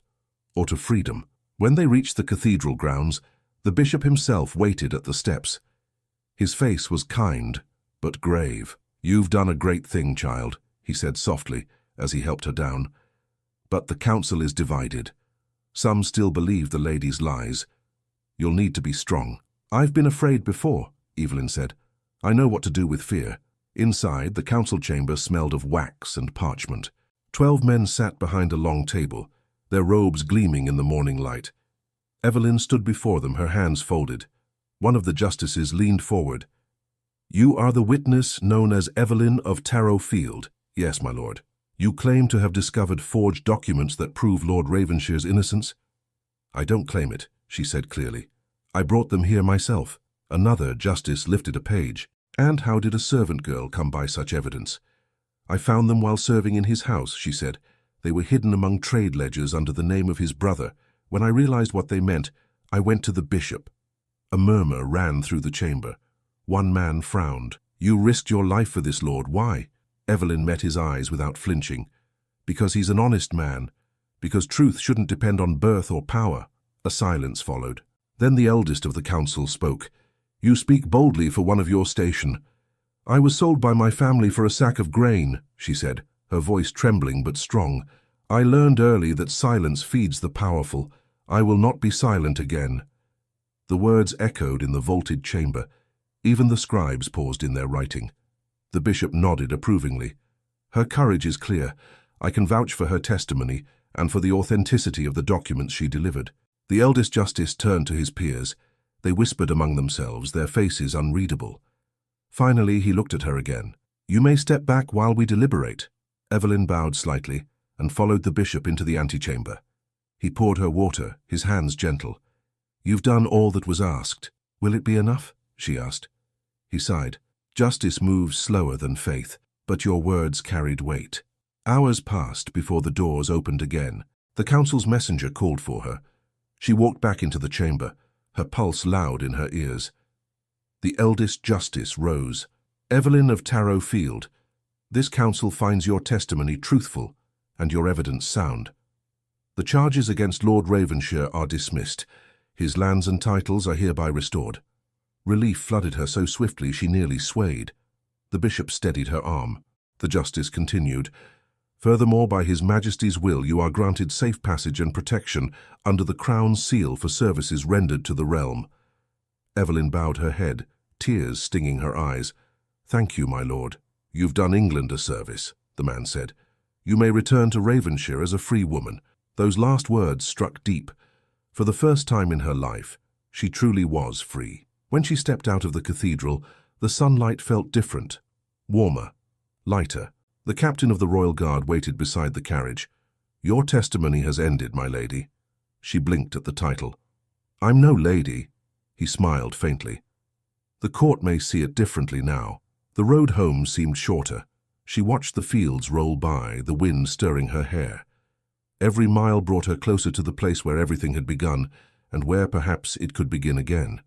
or to freedom. When they reached the cathedral grounds, the bishop himself waited at the steps. His face was kind, but grave. "You've done a great thing, child," he said softly as he helped her down. "But the council is divided. Some still believe the lady's lies. You'll need to be strong." "I've been afraid before," Evelyn said. "I know what to do with fear." Inside, the council chamber smelled of wax and parchment. 12 men sat behind a long table, their robes gleaming in the morning light. Evelyn stood before them, her hands folded. One of the justices leaned forward. "You are the witness known as Evelyn of Tarrow Field." "Yes, my lord." "You claim to have discovered forged documents that prove Lord Ravenshire's innocence?" "I don't claim it," she said clearly. "I brought them here myself." Another justice lifted a page. "And how did a servant girl come by such evidence?" "I found them while serving in his house," she said. "They were hidden among trade ledgers under the name of his brother. When I realized what they meant, I went to the bishop." A murmur ran through the chamber. One man frowned. "You risked your life for this, Lord. Why?" Evelyn met his eyes without flinching. "Because he's an honest man. Because truth shouldn't depend on birth or power." A silence followed. Then the eldest of the council spoke. "You speak boldly for one of your station." "I was sold by my family for a sack of grain," she said, her voice trembling but strong. "I learned early that silence feeds the powerful. I will not be silent again." The words echoed in the vaulted chamber. Even the scribes paused in their writing. The bishop nodded approvingly. "Her courage is clear. I can vouch for her testimony and for the authenticity of the documents she delivered." The eldest justice turned to his peers. They whispered among themselves, their faces unreadable. Finally, he looked at her again. "You may step back while we deliberate." Evelyn bowed slightly and followed the bishop into the antechamber. He poured her water, his hands gentle. "You've done all that was asked. Will it be enough?" she asked. He sighed. "Justice moves slower than faith, but your words carried weight." Hours passed before the doors opened again. The council's messenger called for her. She walked back into the chamber, her pulse loud in her ears. The eldest justice rose. Evelyn of Tarrow Field, this council finds your testimony truthful and your evidence sound. The charges against Lord Ravenshire are dismissed. His lands and titles are hereby restored. Relief flooded her so swiftly she nearly swayed. The bishop steadied her arm. The justice continued. Furthermore, by His Majesty's will, you are granted safe passage and protection under the Crown's seal for services rendered to the realm. Evelyn bowed her head, tears stinging her eyes. Thank you, my lord. You've done England a service, the man said. You may return to Ravenshire as a free woman. Those last words struck deep. For the first time in her life, she truly was free. When she stepped out of the cathedral, the sunlight felt different, warmer, lighter. The captain of the Royal Guard waited beside the carriage. Your testimony has ended, my lady. She blinked at the title. I'm no lady. He smiled faintly. The court may see it differently now. The road home seemed shorter. She watched the fields roll by, the wind stirring her hair. Every mile brought her closer to the place where everything had begun, and where perhaps it could begin again.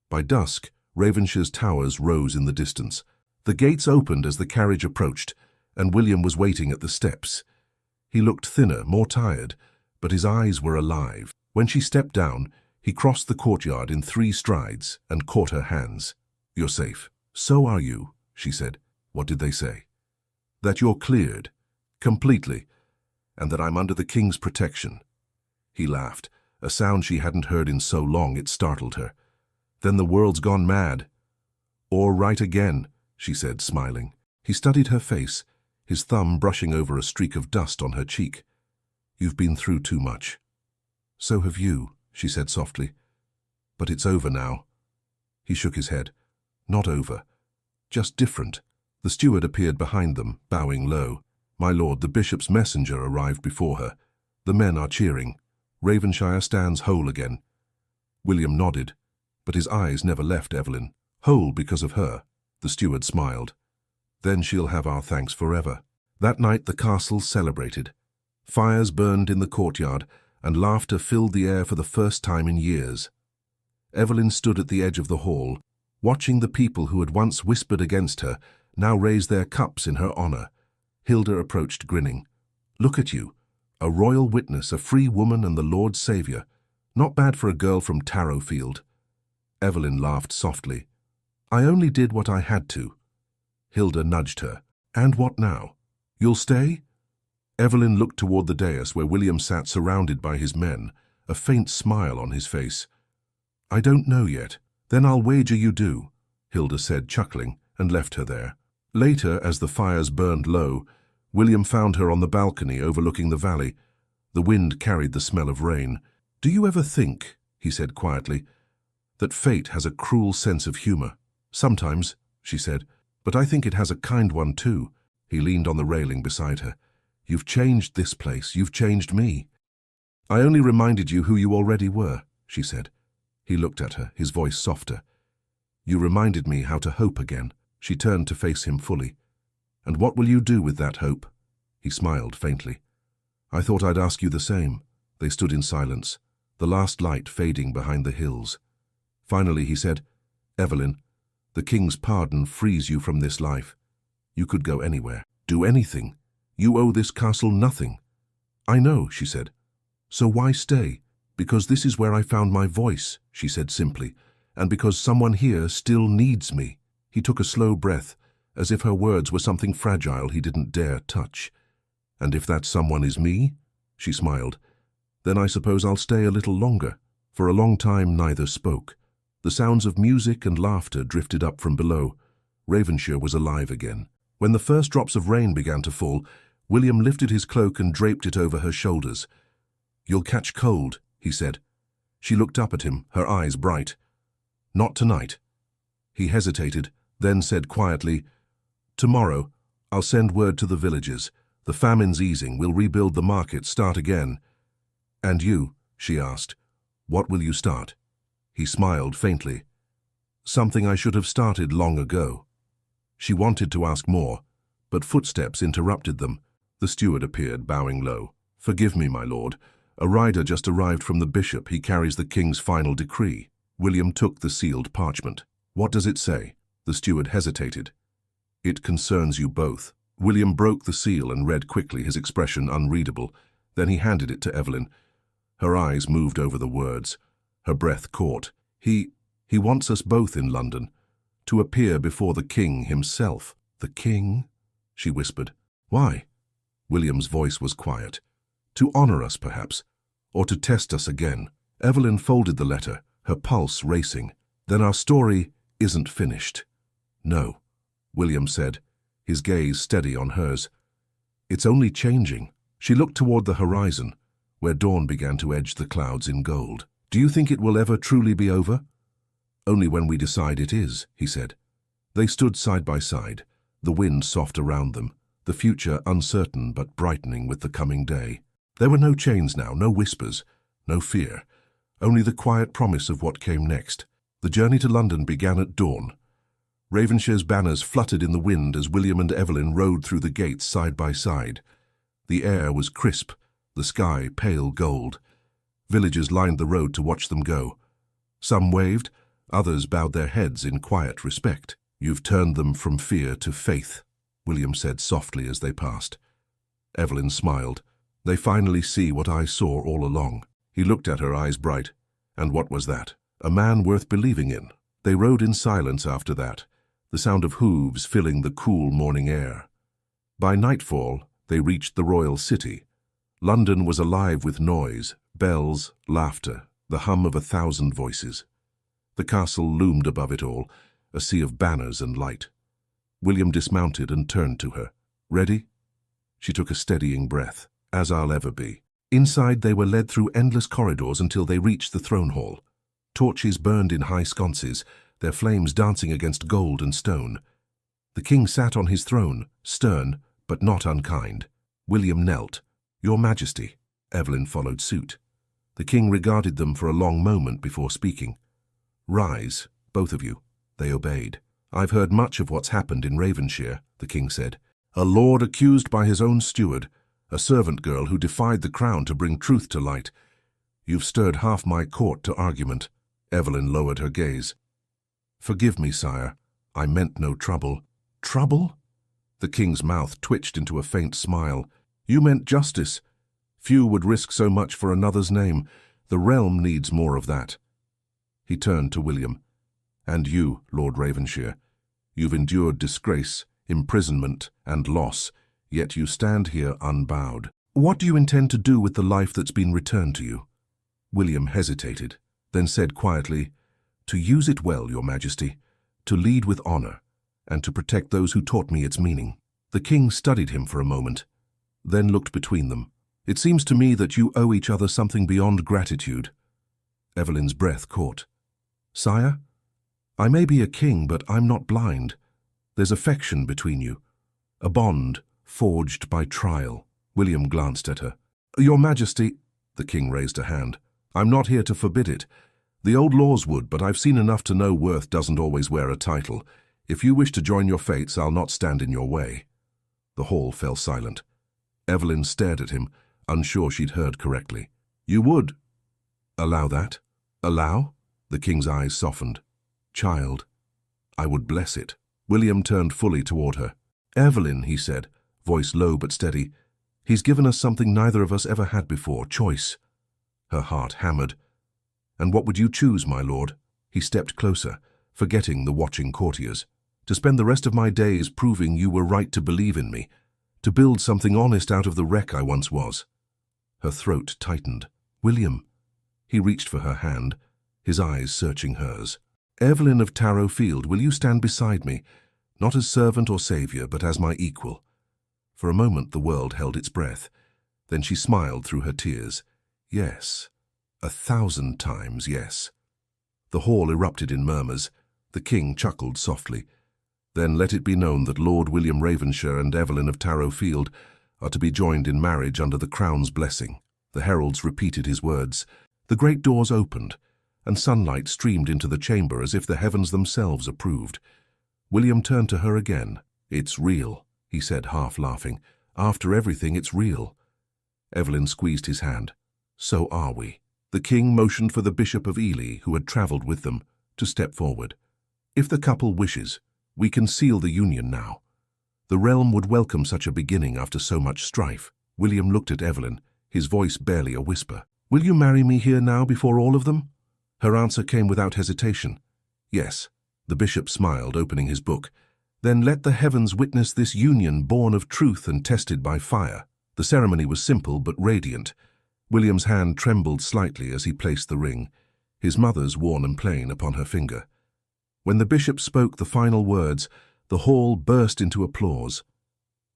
By dusk, Ravenshire's towers rose in the distance. The gates opened as the carriage approached, and William was waiting at the steps. He looked thinner, more tired, but his eyes were alive. When she stepped down, he crossed the courtyard in 3 strides and caught her hands. You're safe. So are you, she said. What did they say? That you're cleared, completely, and that I'm under the king's protection. He laughed, a sound she hadn't heard in so long it startled her. Then the world's gone mad. Or right again, she said, smiling. He studied her face, his thumb brushing over a streak of dust on her cheek. You've been through too much. So have you, she said softly. But it's over now. He shook his head. Not over. Just different. The steward appeared behind them, bowing low. My lord, the bishop's messenger arrived before her. The men are cheering. Ravenshire stands whole again. William nodded, but his eyes never left Evelyn. Whole because of her. The steward smiled. Then she'll have our thanks forever. That night the castle celebrated. Fires burned in the courtyard, and laughter filled the air for the first time in years. Evelyn stood at the edge of the hall, watching the people who had once whispered against her now raise their cups in her honor. Hilda approached grinning. Look at you, a royal witness, a free woman and the Lord's Saviour. Not bad for a girl from Tarrow Field. Evelyn laughed softly. I only did what I had to. Hilda nudged her. And what now? You'll stay? Evelyn looked toward the dais where William sat surrounded by his men, a faint smile on his face. I don't know yet. Then I'll wager you do, Hilda said, chuckling, and left her there. Later, as the fires burned low, William found her on the balcony overlooking the valley. The wind carried the smell of rain. Do you ever think, he said quietly, that fate has a cruel sense of humor? Sometimes, she said, but I think it has a kind one too. He leaned on the railing beside her. You've changed this place. You've changed me. I only reminded you who you already were, she said. He looked at her, his voice softer. You reminded me how to hope again. She turned to face him fully. And what will you do with that hope? He smiled faintly. I thought I'd ask you the same. They stood in silence, the last light fading behind the hills. Finally he said, Evelyn, the king's pardon frees you from this life. You could go anywhere, do anything. You owe this castle nothing. I know, she said. So why stay? Because this is where I found my voice, she said simply, and because someone here still needs me. He took a slow breath, as if her words were something fragile he didn't dare touch. And if that someone is me, she smiled, then I suppose I'll stay a little longer. For a long time neither spoke. The sounds of music and laughter drifted up from below. Ravenshire was alive again. When the first drops of rain began to fall, William lifted his cloak and draped it over her shoulders. You'll catch cold, he said. She looked up at him, her eyes bright. Not tonight. He hesitated, then said quietly, Tomorrow, I'll send word to the villagers. The famine's easing, we'll rebuild the market, start again. And you, she asked, what will you start? He smiled faintly. Something I should have started long ago. She wanted to ask more, but footsteps interrupted them. The steward appeared, bowing low. "Forgive me, my lord. A rider just arrived from the bishop. He carries the king's final decree." William took the sealed parchment. "What does it say?" The steward hesitated. "It concerns you both." William broke the seal and read quickly, his expression unreadable. Then he handed it to Evelyn. Her eyes moved over the words. Her breath caught. He wants us both in London, to appear before the king himself." "The king?" she whispered. "Why?" William's voice was quiet. "To honor us, perhaps, or to test us again." Evelyn folded the letter, her pulse racing. "Then our story isn't finished." "No," William said, his gaze steady on hers. "It's only changing." She looked toward the horizon, where dawn began to edge the clouds in gold. "Do you think it will ever truly be over?" "Only when we decide it is," he said. They stood side by side, the wind soft around them, the future uncertain but brightening with the coming day. There were no chains now, no whispers, no fear, only the quiet promise of what came next. The journey to London began at dawn. Ravenshire's banners fluttered in the wind as William and Evelyn rode through the gates side by side. The air was crisp, the sky pale gold. Villagers lined the road to watch them go. Some waved, others bowed their heads in quiet respect. "You've turned them from fear to faith," William said softly as they passed. Evelyn smiled. "They finally see what I saw all along." He looked at her, eyes bright. "And what was that?" "A man worth believing in." They rode in silence after that, the sound of hooves filling the cool morning air. By nightfall, they reached the royal city. London was alive with noise, bells, laughter, the hum of 1,000 voices. The castle loomed above it all, a sea of banners and light. William dismounted and turned to her. "Ready?" She took a steadying breath. "As I'll ever be." Inside, they were led through endless corridors until they reached the throne hall. Torches burned in high sconces, their flames dancing against gold and stone. The king sat on his throne, stern but not unkind. William knelt. "Your Majesty." Evelyn followed suit. The king regarded them for a long moment before speaking. "Rise, both of you." They obeyed. "I've heard much of what's happened in Ravensshire," the king said. "A lord accused by his own steward, a servant girl who defied the crown to bring truth to light. You've stirred half my court to argument." Evelyn lowered her gaze. "Forgive me, sire. I meant no trouble." "Trouble?" The king's mouth twitched into a faint smile. "You meant justice. Few would risk so much for another's name. The realm needs more of that." He turned to William. "And you, Lord Ravensshire, you've endured disgrace, imprisonment, and loss, yet you stand here unbowed. What do you intend to do with the life that's been returned to you?" William hesitated, then said quietly, "To use it well, Your Majesty, to lead with honor, and to protect those who taught me its meaning." The king studied him for a moment, then looked between them. "It seems to me that you owe each other something beyond gratitude." Evelyn's breath caught. "Sire, I may be a king, but I'm not blind. There's affection between you, a bond forged by trial." William glanced at her. "Your Majesty," the king raised a hand, "I'm not here to forbid it. The old laws would, but I've seen enough to know worth doesn't always wear a title. If you wish to join your fates, I'll not stand in your way." The hall fell silent. Evelyn stared at him, unsure she'd heard correctly. "You would allow that?" "Allow?" The king's eyes softened. "Child, I would bless it." William turned fully toward her. "Evelyn," he said, voice low but steady, "he's given us something neither of us ever had before, choice." Her heart hammered. "And what would you choose, my lord?" He stepped closer, forgetting the watching courtiers. "To spend the rest of my days proving you were right to believe in me, to build something honest out of the wreck I once was." Her throat tightened. "William." He reached for her hand, his eyes searching hers. "Evelyn of Tarrow Field, will you stand beside me, not as servant or savior, but as my equal?" For a moment the world held its breath. Then she smiled through her tears. "Yes. 1,000 times yes." The hall erupted in murmurs. The king chuckled softly. "Then let it be known that Lord William Ravensshire and Evelyn of Tarrow Field are to be joined in marriage under the crown's blessing." The heralds repeated his words. The great doors opened, and sunlight streamed into the chamber as if the heavens themselves approved. William turned to her again. "It's real," he said, half laughing. After everything, it's real. Evelyn squeezed his hand. So are we. The king motioned for the Bishop of Ely, who had travelled with them, to step forward. If the couple wishes, we can seal the union now. The realm would welcome such a beginning after so much strife. William looked at Evelyn, his voice barely a whisper. Will you marry me here now before all of them? Her answer came without hesitation. Yes. The bishop smiled, opening his book. Then let the heavens witness this union born of truth and tested by fire. The ceremony was simple but radiant. William's hand trembled slightly as he placed the ring, his mother's worn and plain upon her finger. When the bishop spoke the final words, the hall burst into applause.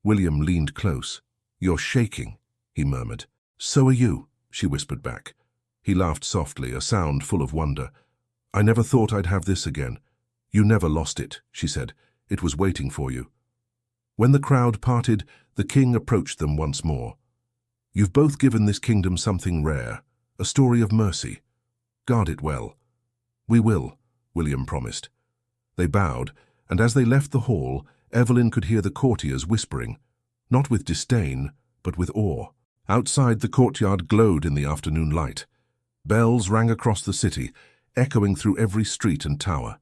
William leaned close. You're shaking, he murmured. So are you, she whispered back. He laughed softly, a sound full of wonder. I never thought I'd have this again. You never lost it, she said. It was waiting for you. When the crowd parted, the king approached them once more. You've both given this kingdom something rare, a story of mercy. Guard it well. We will, William promised. They bowed, and as they left the hall, Evelyn could hear the courtiers whispering, not with disdain, but with awe. Outside, the courtyard glowed in the afternoon light. Bells rang across the city, echoing through every street and tower.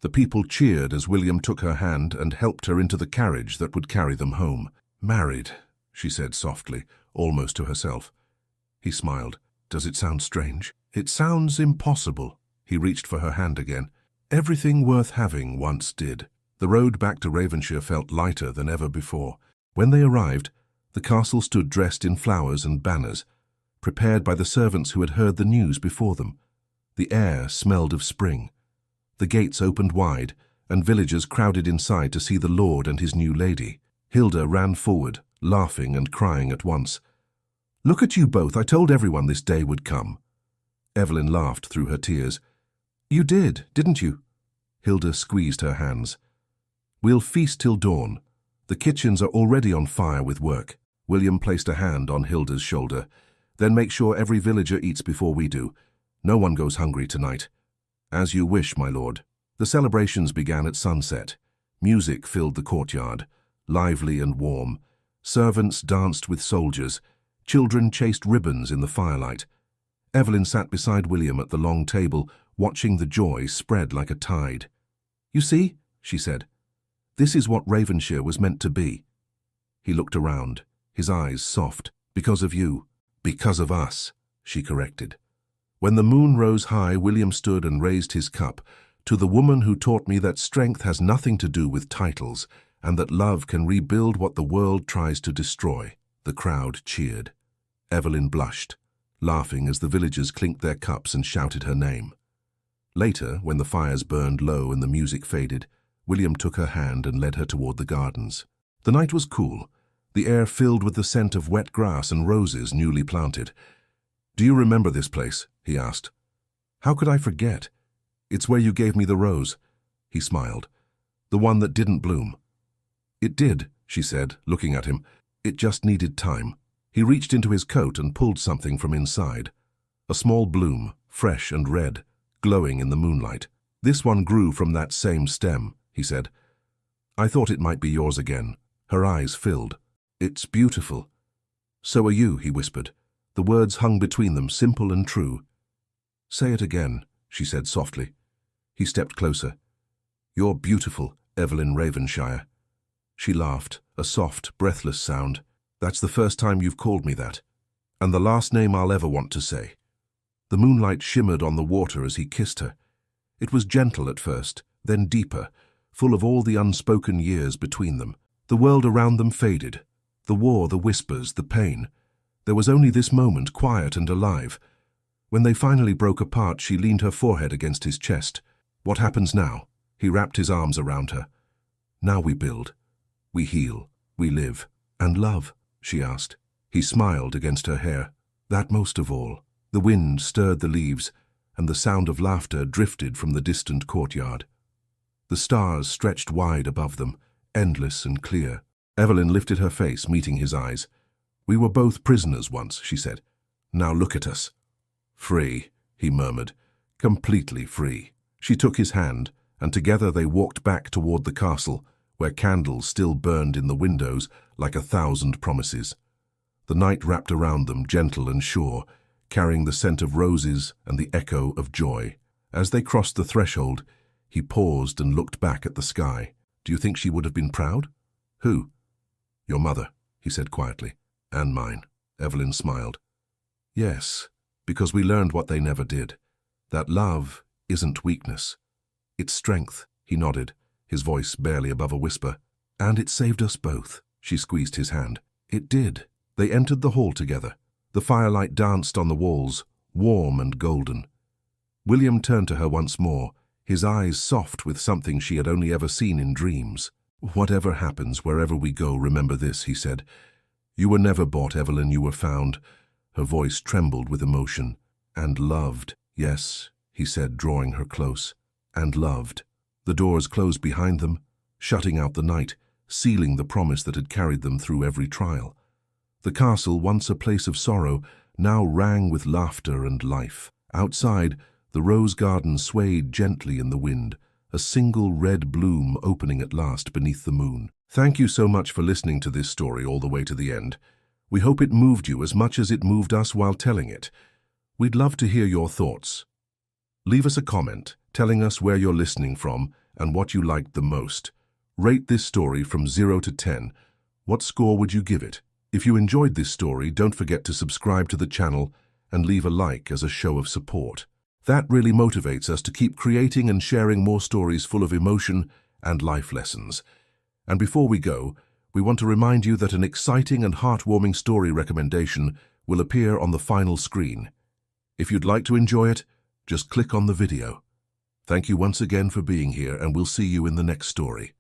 The people cheered as William took her hand and helped her into the carriage that would carry them home. Married, she said softly, almost to herself. He smiled. Does it sound strange? It sounds impossible. He reached for her hand again. Everything worth having once did. The road back to Ravenshire felt lighter than ever before. When they arrived, the castle stood dressed in flowers and banners, prepared by the servants who had heard the news before them. The air smelled of spring. The gates opened wide, and villagers crowded inside to see the lord and his new lady. Hilda ran forward, laughing and crying at once. Look at you both, I told everyone this day would come. Evelyn laughed through her tears. You did, didn't you? Hilda squeezed her hands. We'll feast till dawn. The kitchens are already on fire with work. William placed a hand on Hilda's shoulder. Then make sure every villager eats before we do. No one goes hungry tonight. As you wish, my lord. The celebrations began at sunset. Music filled the courtyard, lively and warm. Servants danced with soldiers. Children chased ribbons in the firelight. Evelyn sat beside William at the long table, watching the joy spread like a tide. You see, she said, this is what Ravenshire was meant to be. He looked around, his eyes soft. Because of you. Because of us, she corrected. When the moon rose high, William stood and raised his cup. To the woman who taught me that strength has nothing to do with titles, and that love can rebuild what the world tries to destroy. The crowd cheered. Evelyn blushed, laughing as the villagers clinked their cups and shouted her name. Later, when the fires burned low and the music faded, William took her hand and led her toward the gardens. The night was cool, the air filled with the scent of wet grass and roses newly planted. Do you remember this place? He asked. How could I forget? It's where you gave me the rose. He smiled. The one that didn't bloom. It did, she said, looking at him. It just needed time. He reached into his coat and pulled something from inside. A small bloom, fresh and red, glowing in the moonlight. This one grew from that same stem, he said. I thought it might be yours again. Her eyes filled. It's beautiful. So are you, he whispered. The words hung between them, simple and true. Say it again, she said softly. He stepped closer. You're beautiful, Evelyn Ravenshire. She laughed, a soft, breathless sound. That's the first time you've called me that, and the last name I'll ever want to say. The moonlight shimmered on the water as he kissed her. It was gentle at first, then deeper, full of all the unspoken years between them. The world around them faded. The war, the whispers, the pain. There was only this moment, quiet and alive. When they finally broke apart, she leaned her forehead against his chest. What happens now? He wrapped his arms around her. Now we build. We heal. We live. And love, she asked. He smiled against her hair. That most of all. The wind stirred the leaves, and the sound of laughter drifted from the distant courtyard. The stars stretched wide above them, endless and clear. Evelyn lifted her face, meeting his eyes. We were both prisoners once, she said. Now look at us. Free, he murmured. Completely free. She took his hand, and together they walked back toward the castle, where candles still burned in the windows like 1,000 promises. The night wrapped around them, gentle and sure, carrying the scent of roses and the echo of joy. As they crossed the threshold, he paused and looked back at the sky. "Do you think she would have been proud?" "Who?" "Your mother," he said quietly. "And mine." Evelyn smiled. "Yes, because we learned what they never did. That love isn't weakness. It's strength." He nodded, his voice barely above a whisper. "And it saved us both." She squeezed his hand. "It did." They entered the hall together. The firelight danced on the walls, warm and golden. William turned to her once more, his eyes soft with something she had only ever seen in dreams. "Whatever happens, wherever we go, remember this," he said. "You were never bought, Evelyn, you were found." Her voice trembled with emotion. "And loved." "Yes," he said, drawing her close. "And loved." The doors closed behind them, shutting out the night, sealing the promise that had carried them through every trial. The castle, once a place of sorrow, now rang with laughter and life. Outside, the rose garden swayed gently in the wind, a single red bloom opening at last beneath the moon. Thank you so much for listening to this story all the way to the end. We hope it moved you as much as it moved us while telling it. We'd love to hear your thoughts. Leave us a comment telling us where you're listening from and what you liked the most. Rate this story from 0 to 10. What score would you give it? If you enjoyed this story, don't forget to subscribe to the channel and leave a like as a show of support. That really motivates us to keep creating and sharing more stories full of emotion and life lessons. And before we go, we want to remind you that an exciting and heartwarming story recommendation will appear on the final screen. If you'd like to enjoy it, just click on the video. Thank you once again for being here, and we'll see you in the next story.